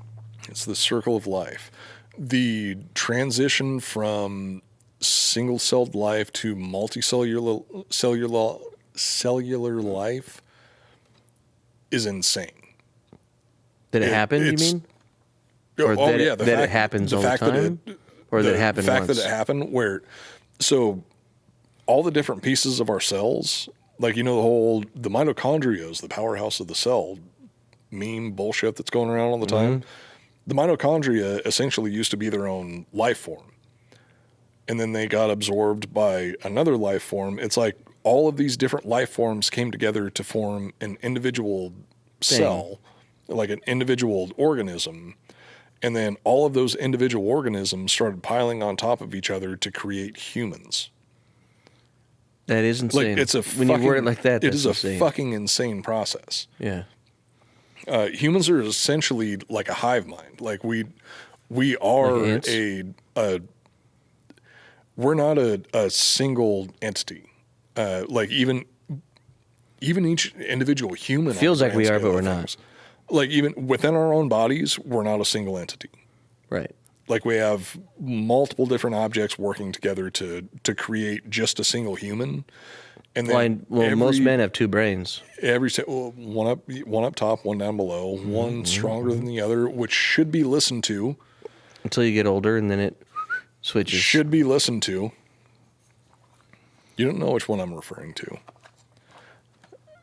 It's the circle of life. The transition from single-celled life to cellular life is insane. Did it happen, you mean? Or that it happens all the time? Or that it happened once? The fact that it happened so all the different pieces of our cells, like, the mitochondria is the powerhouse of the cell meme bullshit that's going around all the time. The mitochondria essentially used to be their own life form. And then they got absorbed by another life form. It's like all of these different life forms came together to form an individual cell, like an individual organism, and then all of those individual organisms started piling on top of each other to create humans. That is insane. Like, when you word it like that, it is insane. a fucking insane process. Yeah. Humans are essentially like a hive mind. Like we are like we're not a single entity. Like even each individual human feels like we are, but we're not. Like even within our own bodies, we're not a single entity. Right. Like we have multiple different objects working together to create just a single human. And then most men have two brains. One up top, one down below, one stronger than the other, which should be listened to until you get older, and then it switches. Should be listened to. You don't know which one I'm referring to.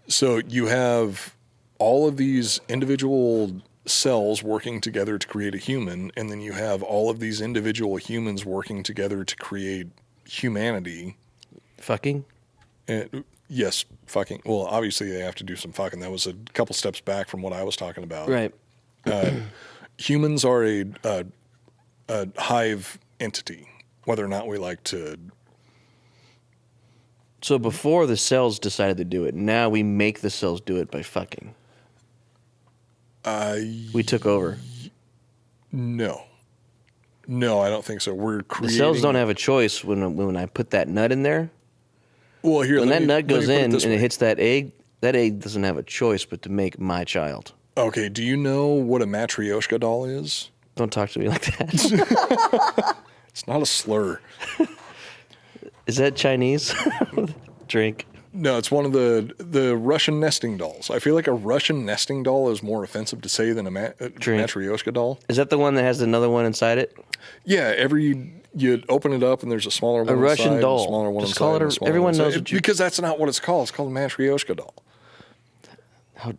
So you have all of these individual cells working together to create a human, and then you have all of these individual humans working together to create humanity. Fucking? yes, fucking. Well, obviously they have to do some fucking. That was a couple steps back from what I was talking about. Right. Humans are a hive entity, whether or not we like to. So before the cells decided to do it, now we make the cells do it by fucking. We took over. No, I don't think so. We're creating. The cells don't have a choice when I put that nut in there. Well, here When that nut goes in and way. it hits that egg doesn't have a choice but to make my child. Okay, do you know what a matryoshka doll is? Don't talk to me like that. It's not a slur. Is that Chinese? Drink. No, it's one of the Russian nesting dolls. I feel like a Russian nesting doll is more offensive to say than a matryoshka doll. Is that the one that has another one inside it? Yeah, you open it up and there's a smaller one A Russian inside, doll. a smaller one Just inside, call it and a smaller everyone one knows inside. what you... Because that's not what it's called. It's called a matryoshka doll.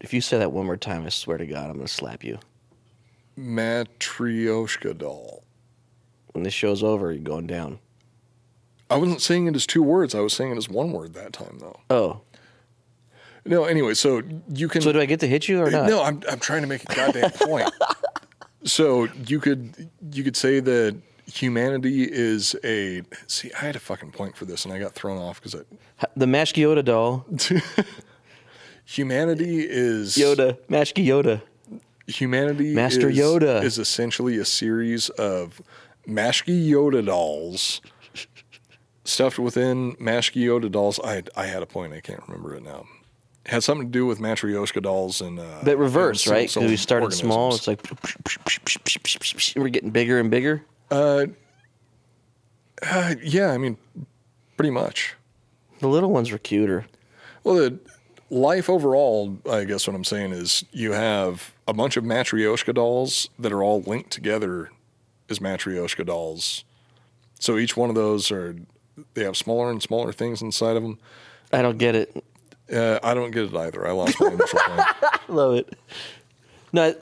If you say that one more time, I swear to God, I'm going to slap you. Matryoshka doll. When this show's over, you're going down. I wasn't saying it as two words. I was saying it as one word that time, though. Oh. No, anyway, so you can... So do I get to hit you or not? No, I'm trying to make a goddamn point. So you could say that humanity is a... See, I had a fucking point for this, and I got thrown off because The Mashki Yoda doll. Humanity is... Yoda. Mashki Yoda. Humanity Master Yoda. is essentially a series of Mashki Yoda dolls stuffed within Mashki Yoda dolls. I had a point. I can't remember it now. It had something to do with matryoshka dolls and... But reverse, right? Because we started organisms. small. It's like... We're getting bigger and bigger. Yeah, I mean, pretty much. The little ones were cuter. Well, the life overall, I guess what I'm saying is you have a bunch of matryoshka dolls that are all linked together as matryoshka dolls. So each one of those they have smaller and smaller things inside of them. I don't get it. I don't get it either. I lost my initial point. Love it. No,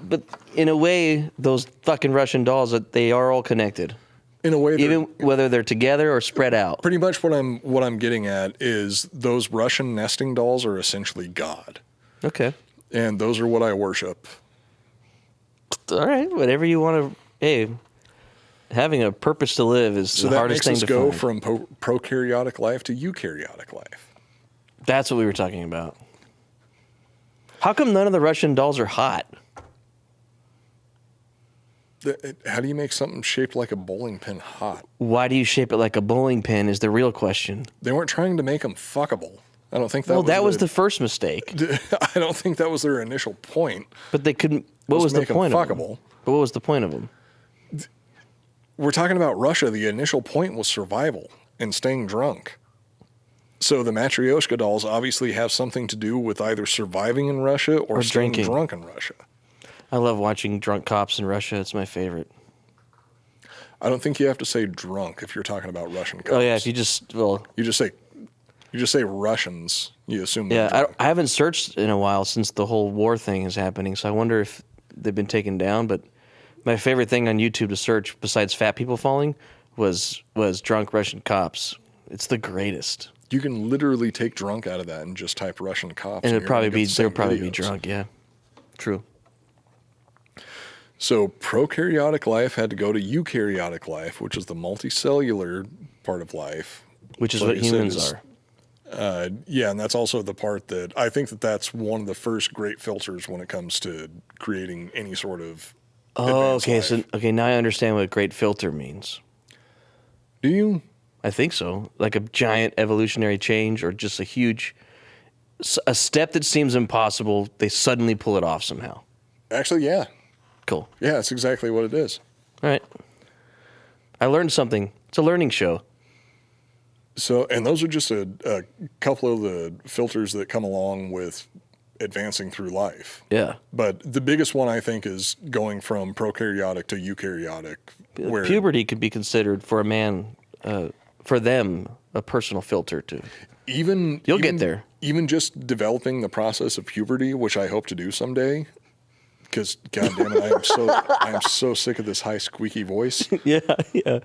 but in a way, those fucking Russian dolls, they are all connected. In a way, Even whether they're together or spread out. pretty much what I'm getting at is those Russian nesting dolls are essentially God, Okay. and those are what I worship. All right. Whatever you want to... Hey, having a purpose to live is So the that hardest makes thing us to go find. from prokaryotic life to eukaryotic life. That's what we were talking about. How come none of the Russian dolls are hot? How do you make something shaped like a bowling pin hot? Why do you shape it like a bowling pin is the real question. They weren't trying to make them fuckable. I don't think that Well, was that was the first mistake. I don't think that was their initial point. But they couldn't... What was the make 'em point of them? fuckable. But what was the point of them? We're talking about Russia. The initial point was survival and staying drunk. So the matryoshka dolls obviously have something to do with either surviving in Russia or staying drinking. drunk in Russia. I love watching drunk cops in Russia. It's my favorite. I don't think you have to say drunk if you're talking about Russian cops. Oh, yeah. If you just... Well... You just say Russians. You assume they're Yeah, drunk. I haven't searched in a while since the whole war thing is happening, so I wonder if they've been taken down. But my favorite thing on YouTube to search, besides fat people falling, was drunk Russian cops. It's the greatest. You can literally take drunk out of that and just type Russian cops. And you'll they'll probably be videos. drunk, yeah. True. So prokaryotic life had to go to eukaryotic life, which is the multicellular part of life. Which is Like what you said, humans is- are. Yeah, and that's also the part that I think that's one of the first great filters when it comes to creating any sort of Oh, advanced okay. life. So now I understand what great filter means. Do you? I think so. Like a giant evolutionary change or just a step that seems impossible, they suddenly pull it off somehow. Actually, yeah. Cool. Yeah, that's exactly what it is. All right. I learned something. It's a learning show. So, and those are just a couple of the filters that come along with advancing through life. Yeah. But the biggest one, I think, is going from prokaryotic to eukaryotic. Where Puberty could be considered for a man, for them, a personal filter too. You'll get there. Even just developing the process of puberty, which I hope to do someday. Because, goddamn it, I am so sick of this high squeaky voice. Yeah, yeah.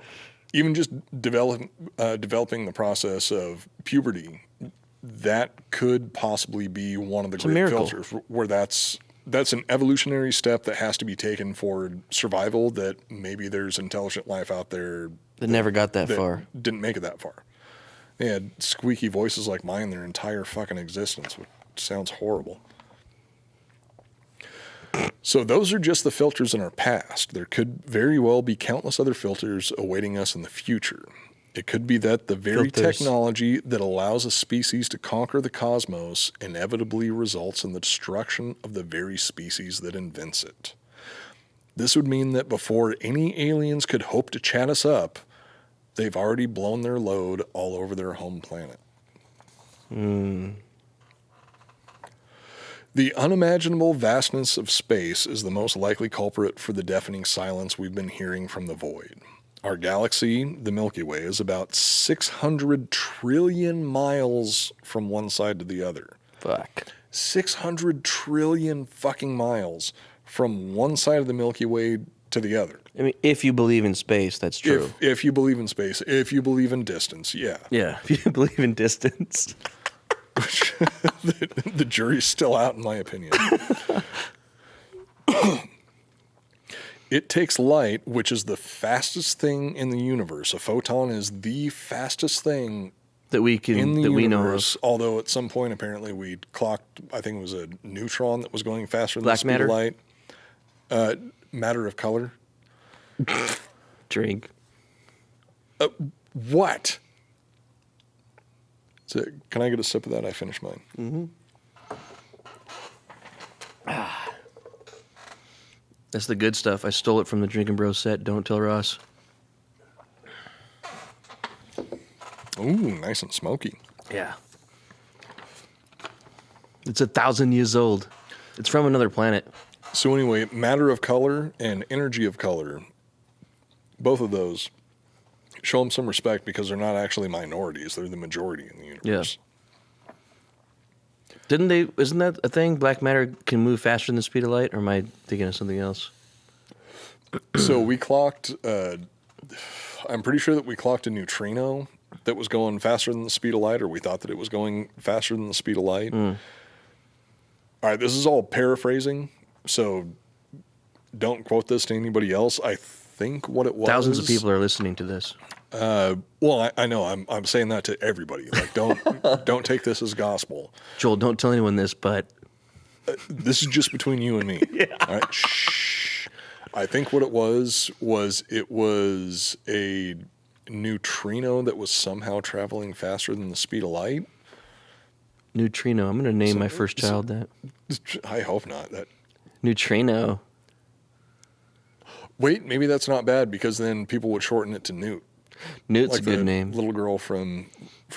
Even just developing the process of puberty that could possibly be one of the a great miracle. filters where that's an evolutionary step that has to be taken for survival, that maybe there's intelligent life out there That never got that far. Didn't make it that far. They had squeaky voices like mine their entire fucking existence, which sounds horrible. So those are just the filters in our past. There could very well be countless other filters awaiting us in the future. It could be that the very technology that allows a species to conquer the cosmos inevitably results in the destruction of the very species that invents it. This would mean that before any aliens could hope to chat us up, they've already blown their load all over their home planet. The unimaginable vastness of space is the most likely culprit for the deafening silence we've been hearing from the void. Our galaxy, the Milky Way, is about 600 trillion miles from one side to the other. Fuck. 600 trillion fucking miles from one side of the Milky Way to the other. I mean, if you believe in space, that's true. If you believe in space, if you believe in distance, yeah. Yeah, if you believe in distance. The jury's still out, in my opinion. It takes light, which is the fastest thing in the universe. A photon is the fastest thing that we can in the that universe. We know of. Although at some point, apparently, we clocked, I think it was a neutron that was going faster than Black the speed matter? of light. Matter of color. Drink. What? So, can I get a sip of that? I finished mine. Mm-hmm. That's the good stuff. I stole it from the Drinking Bros set. Don't tell Ross. Ooh, nice and smoky. Yeah. It's 1,000 years old. It's from another planet. So anyway, matter of color and energy of color, both of those, show them some respect because they're not actually minorities. They're the majority in the universe. Isn't that a thing? Black matter can move faster than the speed of light? Or am I thinking of something else? So we clocked, I'm pretty sure that we clocked a neutrino that was going faster than the speed of light, or we thought that it was going faster than the speed of light. All right, this is all paraphrasing, so don't quote this to anybody else. I think what it was... Thousands of people are listening to this. Well, I know. I'm saying that to everybody. Like, don't take this as gospel. Joel, don't tell anyone this, but... This is just between you and me. Yeah. All right? Shh. I think what it was a neutrino that was somehow traveling faster than the speed of light. Neutrino. I'm going to name my first child that. I hope not. Neutrino. Wait, maybe that's not bad because then people would shorten it to Newt. Newt's like a good the name. Little girl from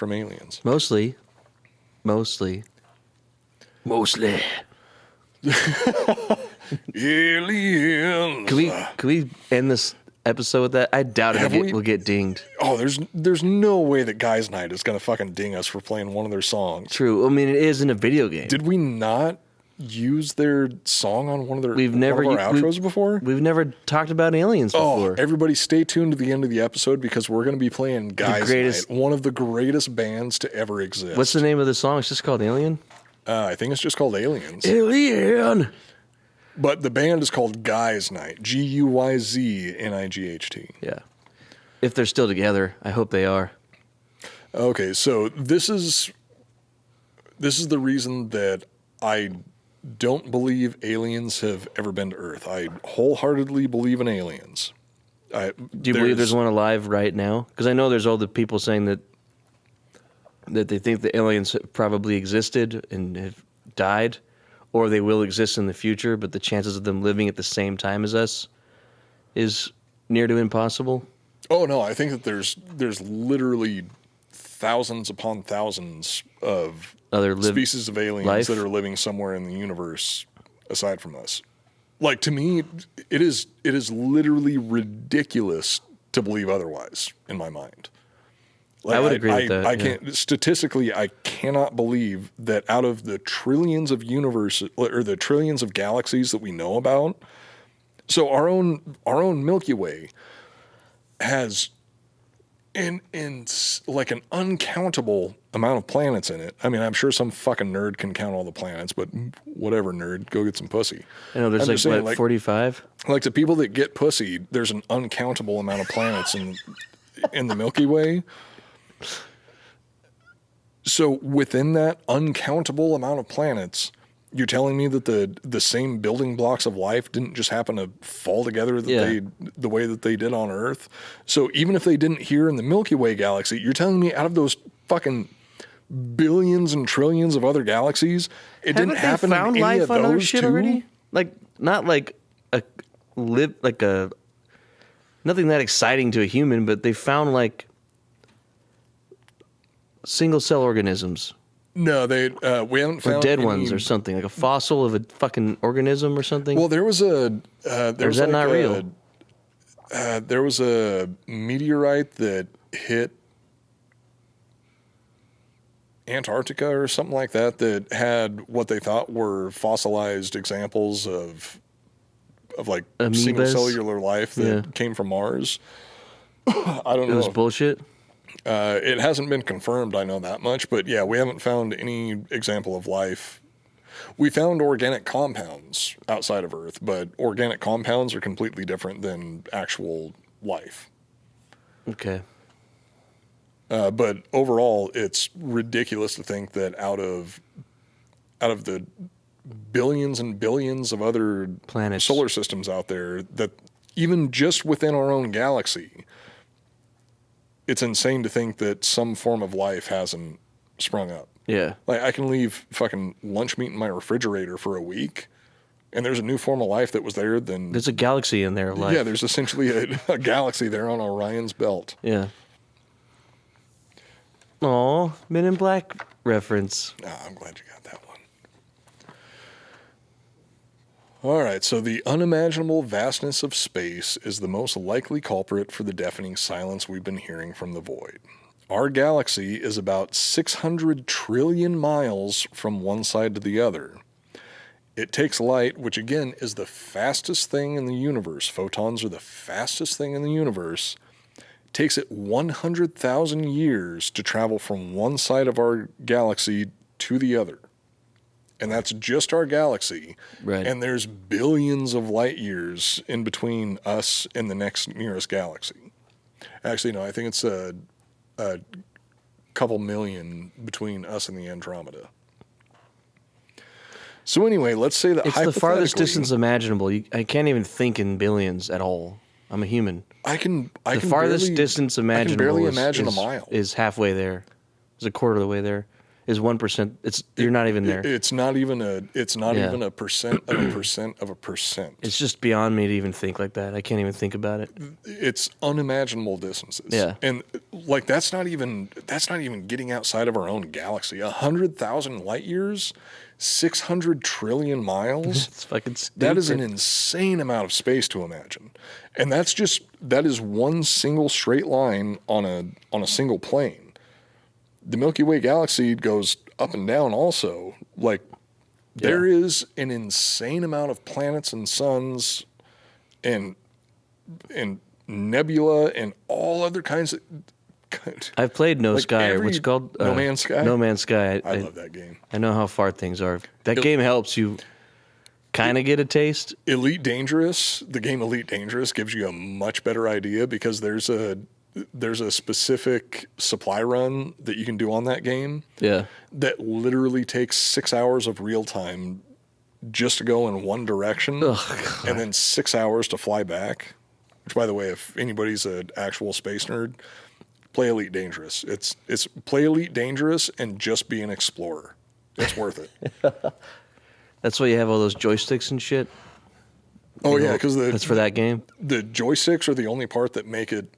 Aliens. Mostly. Aliens. Can we end this episode with that? I doubt we'll get dinged. Oh, there's no way that Guys Night is gonna fucking ding us for playing one of their songs. True. I mean, it is in a video game. Did we not use their song on one of our outros before? We've never talked about aliens before. Everybody stay tuned to the end of the episode because we're going to be playing Guys Night, one of the greatest bands to ever exist. What's the name of the song? It's just called Alien? I think it's just called Aliens. Alien! But the band is called Guys Night. Guyznight. Yeah. If they're still together, I hope they are. Okay, so this is the reason that I don't believe aliens have ever been to Earth. I wholeheartedly believe in aliens. Do you believe there's one alive right now? Because I know there's all the people saying that they think the aliens probably existed and have died, or they will exist in the future, but the chances of them living at the same time as us is near to impossible. Oh no, I think that there's literally thousands upon thousands of other species of aliens that are living somewhere in the universe aside from us. Like, to me, it is literally ridiculous to believe otherwise in my mind. Like, I would agree with that. I can't statistically. I cannot believe that out of the trillions of universes or the trillions of galaxies that we know about, so our own Milky Way has in like an uncountable amount of planets in it. I mean, I'm sure some fucking nerd can count all the planets, but whatever, nerd, go get some pussy. I know there's saying, like 45. Like the people that get pussy, there's an uncountable amount of planets in the Milky Way. So within that uncountable amount of planets, you're telling me that the same building blocks of life didn't just happen to fall together the way that they did on Earth? So even if they didn't here in the Milky Way galaxy, you're telling me out of those fucking billions and trillions of other galaxies, it didn't happen in any life of on other those shit too? already? Like not like nothing that exciting to a human, but they found like single cell organisms. No, we haven't found or dead any ones or something, like a fossil of a fucking organism or something. Well, there was a or is that not real? There was a meteorite that hit Antarctica or something like that had what they thought were fossilized examples of like Amoebas? single cellular life that came from Mars. I don't know. It was bullshit. It hasn't been confirmed, I know that much, but yeah, we haven't found any example of life. We found organic compounds outside of Earth, but organic compounds are completely different than actual life. Okay. But overall, it's ridiculous to think that out of the billions and billions of other planets, solar systems out there, that even just within our own galaxy, it's insane to think that some form of life hasn't sprung up. Yeah. Like, I can leave fucking lunch meat in my refrigerator for a week, and there's a new form of life that was there. Then there's a galaxy in there of life. Yeah, there's essentially a galaxy there on Orion's belt. Yeah. Aw, Men in Black reference. I'm glad you got that one. All right, so the unimaginable vastness of space is the most likely culprit for the deafening silence we've been hearing from the void. Our galaxy is about 600 trillion miles from one side to the other. It takes light, which again is the fastest thing in the universe. Photons are the fastest thing in the universe. It takes it 100,000 years to travel from one side of our galaxy to the other. And that's just our galaxy. Right. And there's billions of light years in between us and the next nearest galaxy. Actually, no, I think it's a couple million between us and the Andromeda. So anyway, let's say that it's the farthest distance imaginable. I can't even think in billions at all. I'm a human. The farthest distance imaginable. I can barely imagine a mile. Is halfway there. Is a quarter of the way there. Is 1%. You're not even there. It's not even a percent of a percent of a percent. It's just beyond me to even think like that. I can't even think about it. It's unimaginable distances. Yeah. And like that's not even getting outside of our own galaxy. 100,000 light years, 600 trillion miles. It's fucking stupid. That is an insane amount of space to imagine. And that is one single straight line on a single plane. The Milky Way galaxy goes up and down also. Like, there is an insane amount of planets and suns and nebula and all other kinds of... I've played No Sky. What's it called? No Man's Sky? No Man's Sky. I love that game. I know how far things are. That game helps you kind of get a taste. The game Elite Dangerous gives you a much better idea because there's a specific supply run that you can do on that game. Yeah. That literally takes 6 hours of real time just to go in one direction. Ugh, and then 6 hours to fly back. Which, by the way, if anybody's an actual space nerd, play Elite Dangerous. It's play Elite Dangerous and just be an explorer. It's worth it. That's why you have all those joysticks and shit. Oh, yeah, because that's for that game. The joysticks are the only part that make it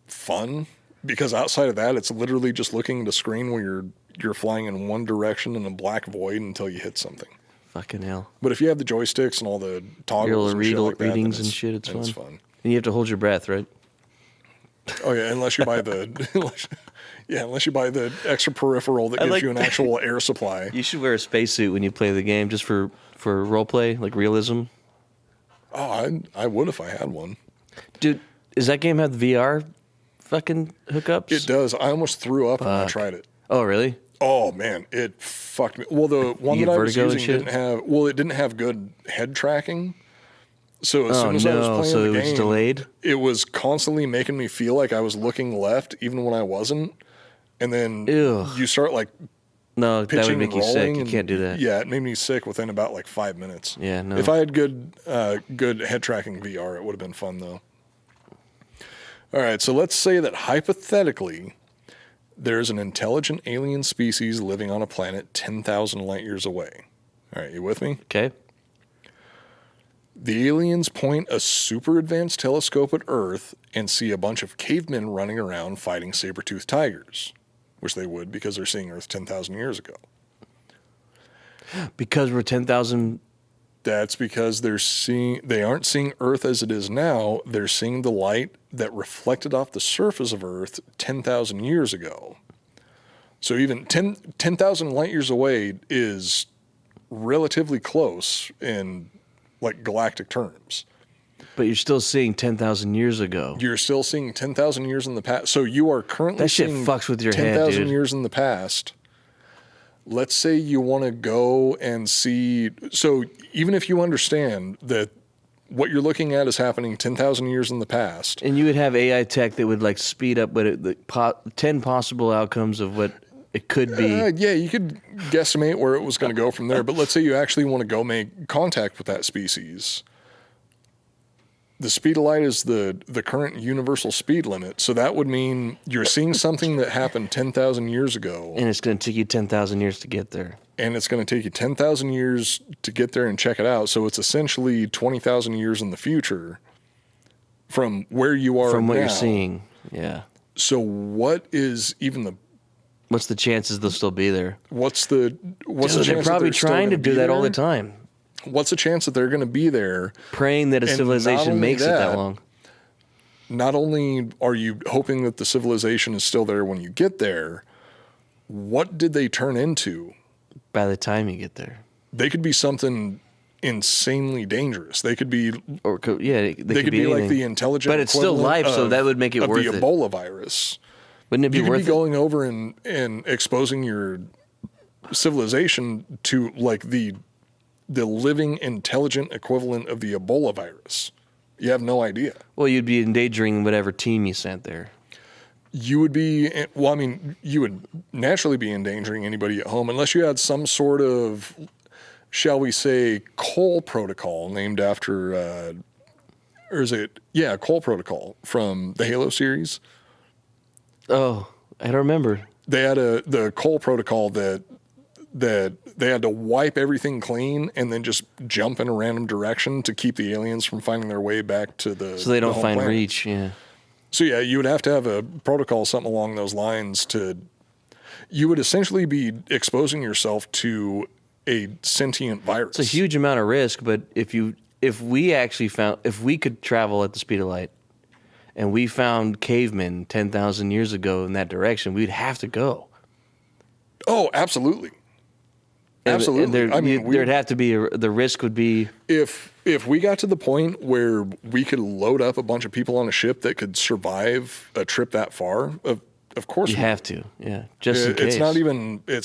fun, because outside of that, it's literally just looking at a screen where you're flying in one direction in a black void until you hit something. Fucking hell! But if you have the joysticks and all the toggles and shit like that, readings and shit, it's fun. It's fun. And you have to hold your breath, right? Oh yeah, unless you buy unless you buy the extra peripheral that gives you an actual air supply. You should wear a spacesuit when you play the game, just for role play, like realism. Oh, I would if I had one. Dude, does that game have VR fucking hookups? It does. I almost threw up when I tried it. Oh, really? Oh man, it fucked me. Well, the one You that get I was vertigo and using shit? it didn't have good head tracking. So as Oh, soon as I was no, playing so the it was game, delayed? it was constantly making me feel like I was looking left, even when I wasn't. And then Ew. you start like No, that would pitching make and you sick. rolling. You and, can't do that. Yeah, it made me sick within about like 5 minutes. Yeah, no. If I had good head tracking VR, it would have been fun though. All right, so let's say that hypothetically, there's an intelligent alien species living on a planet 10,000 light years away. All right, you with me? Okay. The aliens point a super advanced telescope at Earth and see a bunch of cavemen running around fighting saber-toothed tigers, which they would because they're seeing Earth 10,000 years ago. Because we're 10,000... That's because they aren't seeing Earth as it is now. They're seeing the light that reflected off the surface of Earth 10,000 years ago. So even 10,000 light years away is relatively close in like galactic terms. But you're still seeing 10,000 years ago. You're still seeing 10,000 years in the past. So you are currently That shit seeing fucks with your head, 10,000 dude. years in the past. Let's say you want to go and see. So even if you understand that what you're looking at is happening 10,000 years in the past. And you would have AI tech that would like speed up 10 possible outcomes of what it could be. Yeah, you could guesstimate where it was going to go from there. But let's say you actually want to go make contact with that species. The speed of light is the current universal speed limit. So that would mean you're seeing something that happened 10,000 years ago. And it's going to take you 10,000 years to get there. And it's going to take you 10,000 years to get there and check it out. So it's essentially 20,000 years in the future from where you are From what now. you're seeing, yeah. So what is even the... What's the chances they'll still be there? What's the Dude, chance they're probably that still trying to gonna do be that all there? the time. What's the chance that they're going to be there? Praying that a And not civilization only makes it that, that long. Not only are you hoping that the civilization is still there when you get there, what did they turn into? By the time you get there. They could be something insanely dangerous. They could be... Or they They could be like anything. the intelligent But it's still equivalent life, so of- that would make it of worth the it. Ebola virus. Wouldn't it be You could worth be going over and exposing your civilization to like the living intelligent equivalent of the Ebola virus. You have no idea. Well, you'd be endangering whatever team you sent there. You would be, well, I mean, you would naturally be endangering anybody at home unless you had some sort of, shall we say, Cole protocol named after, or is it, yeah, Cole protocol from the Halo series. Oh, I don't remember. They had the Cole protocol that they had to wipe everything clean and then just jump in a random direction to keep the aliens from finding their way back to the So they don't home find planet. Reach, yeah. So yeah, you would have to have a protocol, something along those lines you would essentially be exposing yourself to a sentient virus. It's a huge amount of risk, but if we could travel at the speed of light and we found cavemen 10,000 years ago in that direction, we'd have to go. Oh, absolutely. And Absolutely. there'd have to be the risk would be if we got to the point where we could load up a bunch of people on a ship that could survive a trip that far, of course you we have to, yeah, just in case. It's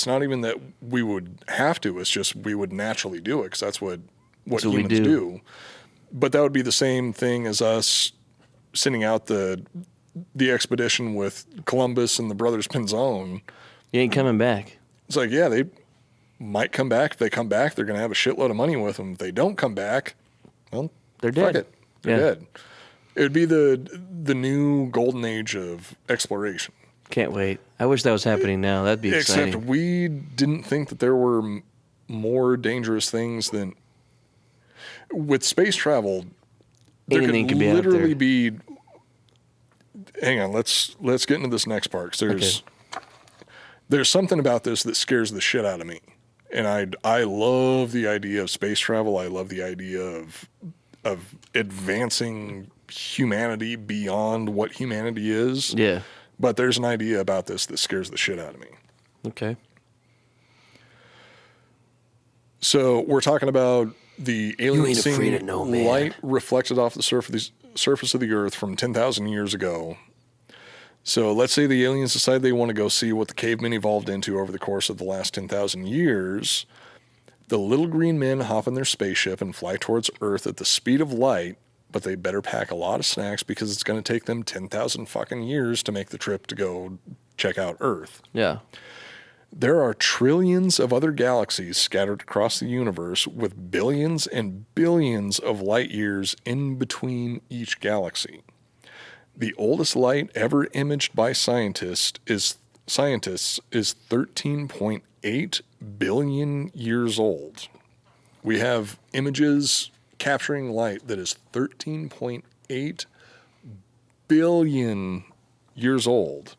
not even that we would have to. It's just we would naturally do it because that's what humans we do. do. But that would be the same thing as us sending out the expedition with Columbus and the brothers Pinzon. You ain't coming back. It's like, yeah, they might come back. If they come back, they're going to have a shitload of money with them. If they don't come back, well, They're fuck dead. it. They're Yeah. dead. It would be the new golden age of exploration. Can't wait. I wish that was happening now. That'd be exciting. Except we didn't think that there were more dangerous things than with space travel. There Anything could can be out literally there. be. Hang on, let's get into this next part. 'Cause there's something about this that scares the shit out of me, and I love the idea of space travel. I love the idea of advancing humanity beyond what humanity is. Yeah. But there's an idea about this that scares the shit out of me. Okay. So we're talking about the alien ain't afraid seeing of no man. light reflected off the surface of the Earth from 10,000 years ago. So let's say the aliens decide they want to go see what the cavemen evolved into over the course of the last 10,000 years. The little green men hop in their spaceship and fly towards Earth at the speed of light, but they better pack a lot of snacks because it's going to take them 10,000 fucking years to make the trip to go check out Earth. Yeah. There are trillions of other galaxies scattered across the universe with billions and billions of light years in between each galaxy. The oldest light ever imaged by scientists is 13.8 billion years old. We have images capturing light that is 13.8 billion years old.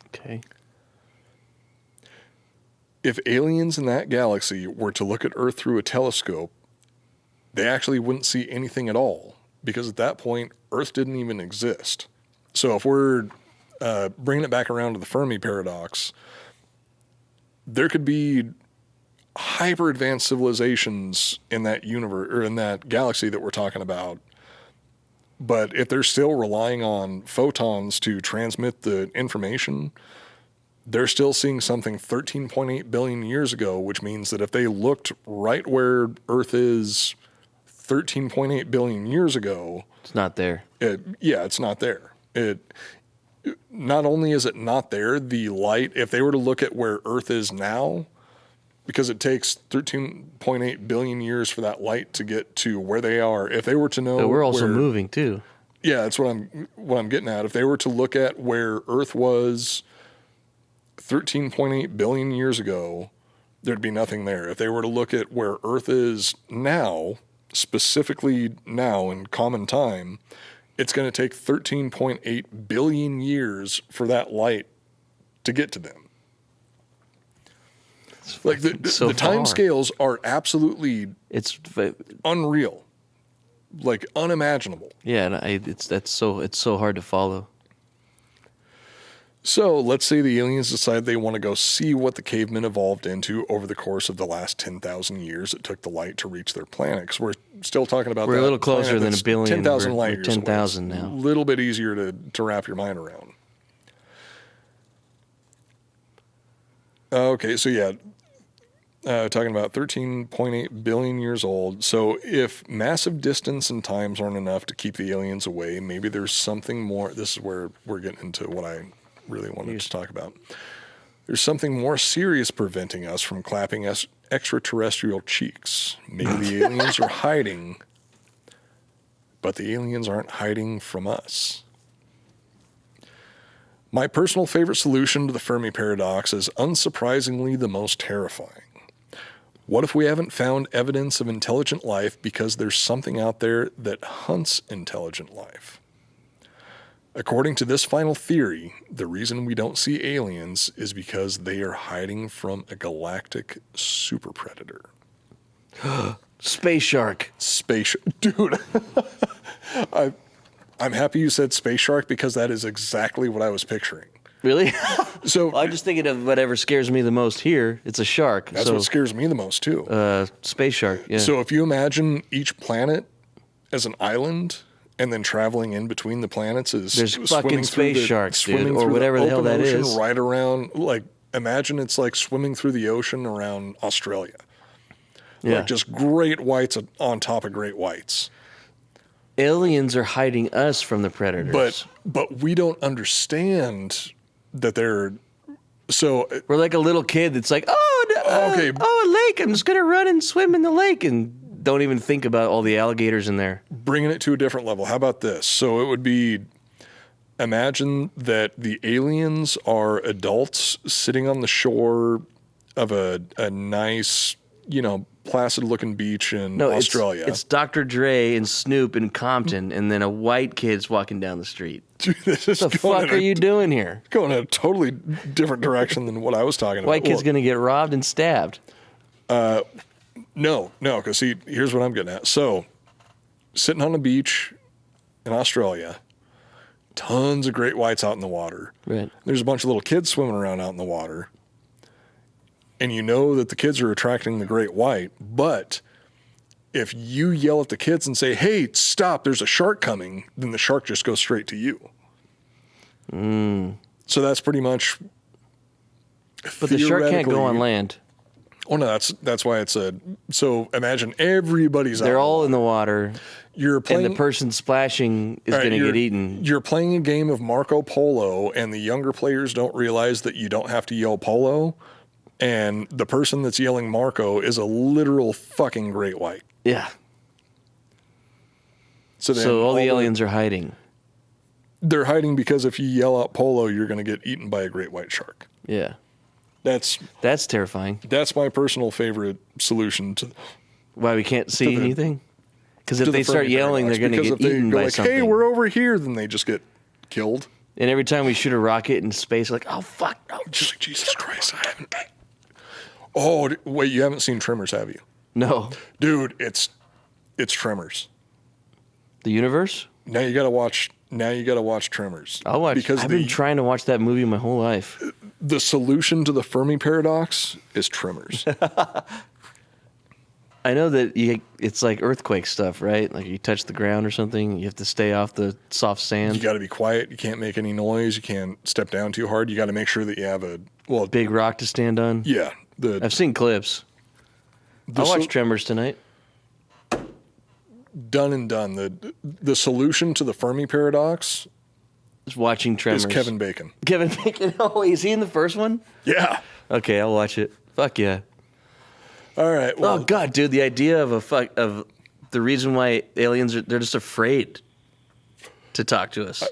Okay. If aliens in that galaxy were to look at Earth through a telescope, they actually wouldn't see anything at all, because at that point, Earth didn't even exist. So if we're bringing it back around to the Fermi paradox, there could be hyper advanced civilizations in that universe or in that galaxy that we're talking about. But if they're still relying on photons to transmit the information, they're still seeing something 13.8 billion years ago, which means that if they looked right where Earth is 13.8 billion years ago, it's not there. It's not there. Not only is it not there, the light, if they were to look at where Earth is now, because it takes 13.8 billion years for that light to get to where they are, if they were to know, but we're also moving too. Yeah, that's what I'm getting at. If they were to look at where Earth was 13.8 billion years ago, there'd be nothing there. If they were to look at where Earth is now, specifically now in common time, it's going to take 13.8 billion years for that light to get to them. Like the time scales are absolutely unreal, like unimaginable. Yeah, and it's so hard to follow. So let's say the aliens decide they want to go see what the cavemen evolved into over the course of the last 10,000 years it took the light to reach their planet. 'Cause we're still talking about we're a little closer than a billion. 10,000 light years. 10,000 now. A little bit easier to wrap your mind around. Okay, so yeah, talking about 13.8 billion years old. So if massive distance and times aren't enough to keep the aliens away, maybe there's something more. This is where we're getting into what I really wanted to talk about. There's something more serious preventing us from clapping extraterrestrial cheeks. Maybe the aliens are hiding, but the aliens aren't hiding from us. My personal favorite solution to the Fermi paradox is unsurprisingly the most terrifying. What if we haven't found evidence of intelligent life because there's something out there that hunts intelligent life? According to this final theory, the reason we don't see aliens is because they are hiding from a galactic super predator. Space shark. Dude. I'm happy you said space shark because that is exactly what I was picturing. Really? So I'm just thinking of whatever scares me the most here. It's a shark. That's what scares me the most too. Space shark, yeah. So if you imagine each planet as an island, and then traveling in between the planets is there's fucking space sharks, dude, or whatever the hell that is. Right around, like, imagine it's like swimming through the ocean around Australia. Yeah. Like just great whites on top of great whites. Aliens are hiding us from the predators. But we don't understand that they're... So we're like a little kid that's like, a lake. I'm just going to run and swim in the lake and don't even think about all the alligators in there. Bringing it to a different level. How about this? So it would be, imagine that the aliens are adults sitting on the shore of a nice, placid looking beach in Australia. It's Dr. Dre and Snoop in Compton, and then a white kid's walking down the street. Dude, what the fuck are you doing here? Going in a totally different direction than what I was talking about. White kid's going to get robbed and stabbed. No, because see, here's what I'm getting at. So, sitting on a beach in Australia, tons of great whites out in the water. Right. There's a bunch of little kids swimming around out in the water. And you know that the kids are attracting the great white, but if you yell at the kids and say, "Hey, stop, there's a shark coming," then the shark just goes straight to you. So that's pretty much. But the shark can't go on land. Oh no, that's why it's a. So imagine everybody's. They're all in the water. You're playing, and the person splashing is going to get eaten. You're playing a game of Marco Polo, and the younger players don't realize that you don't have to yell Polo, and the person that's yelling Marco is a literal fucking great white. Yeah. So all the aliens are hiding. They're hiding because if you yell out Polo, you're going to get eaten by a great white shark. Yeah. That's terrifying. That's my personal favorite solution to. Why we can't see anything? Because if they start yelling, they're going to get eaten by something. Hey, we're over here, then they just get killed. And every time we shoot a rocket in space, like, oh fuck, no! Just like, Jesus Christ, I haven't. Oh wait, you haven't seen Tremors, have you? No, dude, it's Tremors. The universe. Now you got to watch Tremors. I'll watch. Because I've been trying to watch that movie my whole life. The solution to the Fermi paradox is Tremors. I know that it's like earthquake stuff, right? Like you touch the ground or something, you have to stay off the soft sand. You got to be quiet. You can't make any noise. You can't step down too hard. You got to make sure that you have a big rock to stand on. Yeah, I've seen clips. I'll watch Tremors tonight. Done and done. The solution to the Fermi paradox is watching Tremors. Is Kevin Bacon. Kevin Bacon. Oh, is he in the first one? Yeah. Okay, I'll watch it. Fuck yeah. All right. Well, oh God, dude, the idea of the reason why aliens they're just afraid to talk to us.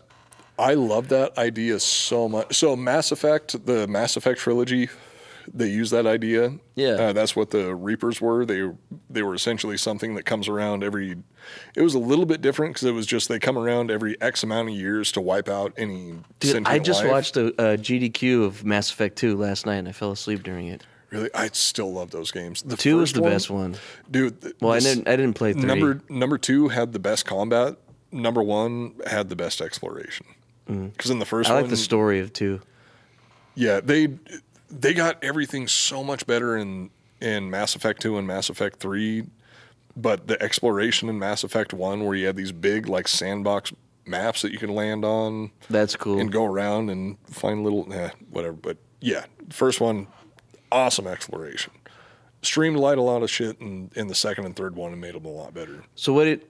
I love that idea so much. So Mass Effect, the Mass Effect trilogy, they use that idea. Yeah. That's what the Reapers were. They were essentially something that comes around every. It was a little bit different because it was just they come around every X amount of years to wipe out any sentient I just life. watched a GDQ of Mass Effect 2 last night and I fell asleep during it. Really, I still love those games. The 2 was the best one, dude. Well, I didn't play 3. Number 2 had the best combat. Number 1 had the best exploration. Because in the first one, I like the story of 2. Yeah, they got everything so much better in Mass Effect 2 and Mass Effect 3, but the exploration in Mass Effect 1 where you had these big like sandbox maps that you can land on. That's cool. And go around and find little whatever. But yeah, first one, awesome exploration. Streamlined a lot of shit in the second and third one and made them a lot better. So we're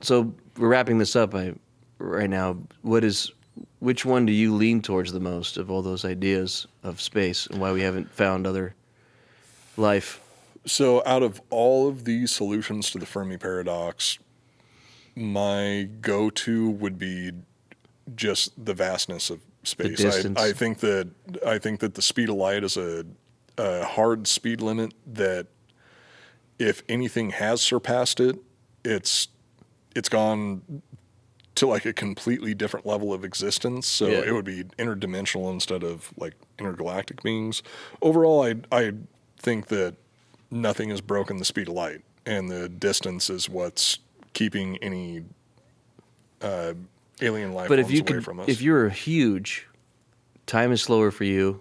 wrapping this up right now. Which one do you lean towards the most of all those ideas of space and why we haven't found other life? So out of all of these solutions to the Fermi paradox, my go-to would be just the vastness of space. I think that the speed of light is a hard speed limit that if anything has surpassed it, it's gone to like a completely different level of existence. So it would be interdimensional instead of like intergalactic beings. Overall, I think that nothing has broken the speed of light, and the distance is what's keeping any alien life forms away from us. If you're huge, time is slower for you,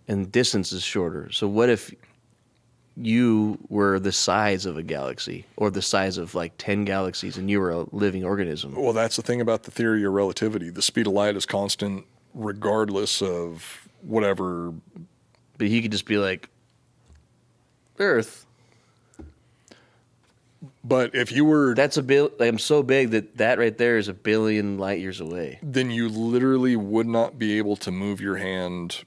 and distance is shorter. So what if you were the size of a galaxy or the size of like 10 galaxies and you were a living organism? Well, that's the thing about the theory of relativity. The speed of light is constant regardless of whatever. But he could just be like, Earth. But if you were... I'm so big that right there is 1 billion light years away. Then you literally would not be able to move your hand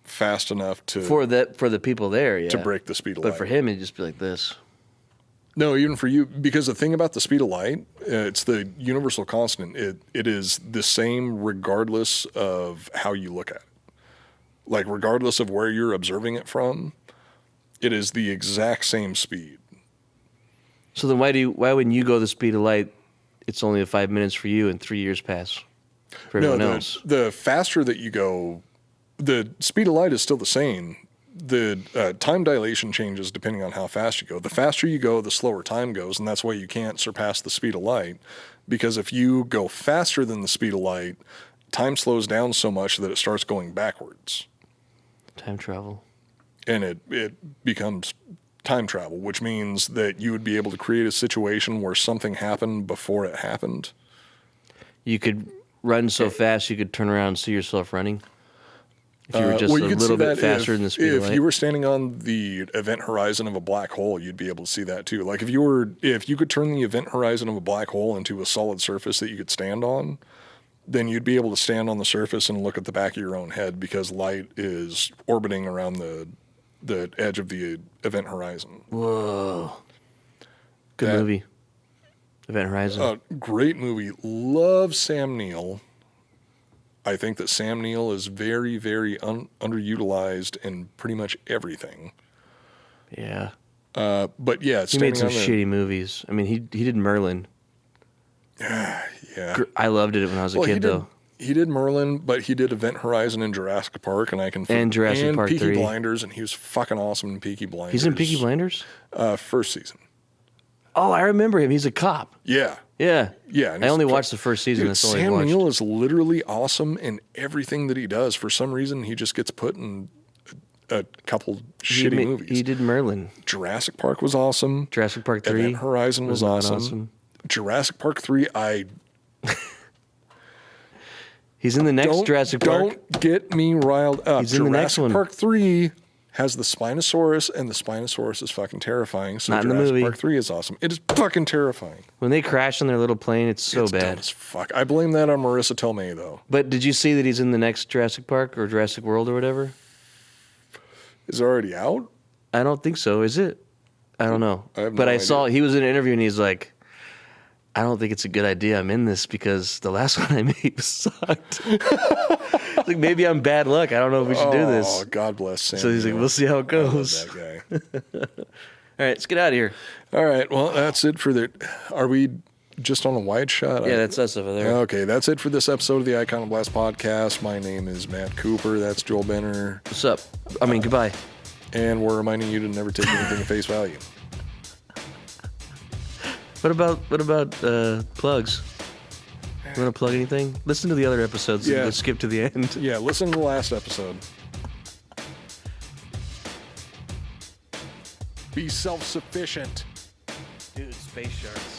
fast enough to for the people there, yeah, to break the speed of light. But for him, it'd just be like this. No, even for you, because the thing about the speed of light, it's the universal constant. It is the same regardless of how you look at it. Like regardless of where you're observing it from, it is the exact same speed. So then why when you go the speed of light, it's only 5 minutes for you and 3 years pass for everyone else? The faster that you go, the speed of light is still the same. The time dilation changes depending on how fast you go. The faster you go, the slower time goes, and that's why you can't surpass the speed of light. Because if you go faster than the speed of light, time slows down so much that it starts going backwards. Time travel. And it becomes time travel, which means that you would be able to create a situation where something happened before it happened. You could run so fast you could turn around and see yourself running? If you were just well, a you could see little bit that faster than the speed of if light? you were standing on the event horizon of a black hole, you'd be able to see that too. Like if you could turn the event horizon of a black hole into a solid surface that you could stand on, then you'd be able to stand on the surface and look at the back of your own head because light is orbiting around the edge of the event horizon. Whoa. Good movie. Event Horizon. Great movie. Love Sam Neill. I think that Sam Neill is very, very underutilized in pretty much everything. Yeah. But yeah, He made some shitty movies. I mean, he did Merlin. Yeah. I loved it when I was a kid, though. He did Merlin, but he did Event Horizon and Jurassic Park, and Jurassic Park Peaky 3. Blinders, and he was fucking awesome in Peaky Blinders. He's in Peaky Blinders? First season. Oh, I remember him. He's a cop. Yeah. Yeah. Yeah. I only watched the first season. Dude, That's all I Sam watched. Neill is literally awesome in everything that he does. For some reason, he just gets put in a couple shitty movies. He did Merlin. Jurassic Park was awesome. Jurassic Park 3. Event Horizon was awesome. Jurassic Park 3, He's in the next Jurassic Park. Don't get me riled up. He's in the next one. Jurassic Park 3 has the Spinosaurus, and the Spinosaurus is fucking terrifying. So Not in the Jurassic movie. Park 3 is awesome. It is fucking terrifying. When they crash on their little plane, it's so It's dumb bad. as fuck. I blame that on Marissa Tomei, though. But did you see that he's in the next Jurassic Park or Jurassic World or whatever? Is it already out? I don't think so. Is it? I don't know. I have no but I idea. saw he was in an interview and he's like, I don't think it's a good idea I'm in this because the last one I made sucked. Like, maybe I'm bad luck. I don't know if we should do this. Oh, God bless Sam. So he's like, we'll see how it I love goes. that guy. All right, let's get out of here. All right, well, that's it for the... Are we just on a wide shot? Yeah, that's us over there. Okay, that's it for this episode of the Iconoblast podcast. My name is Matt Cooper. That's Joel Benner. What's up? I mean, goodbye. And we're reminding you to never take anything at face value. What about plugs? You want to plug anything? Listen to the other episodes Yeah. and let's skip to the end. Yeah, listen to the last episode. Be self-sufficient. Dude, space sharks.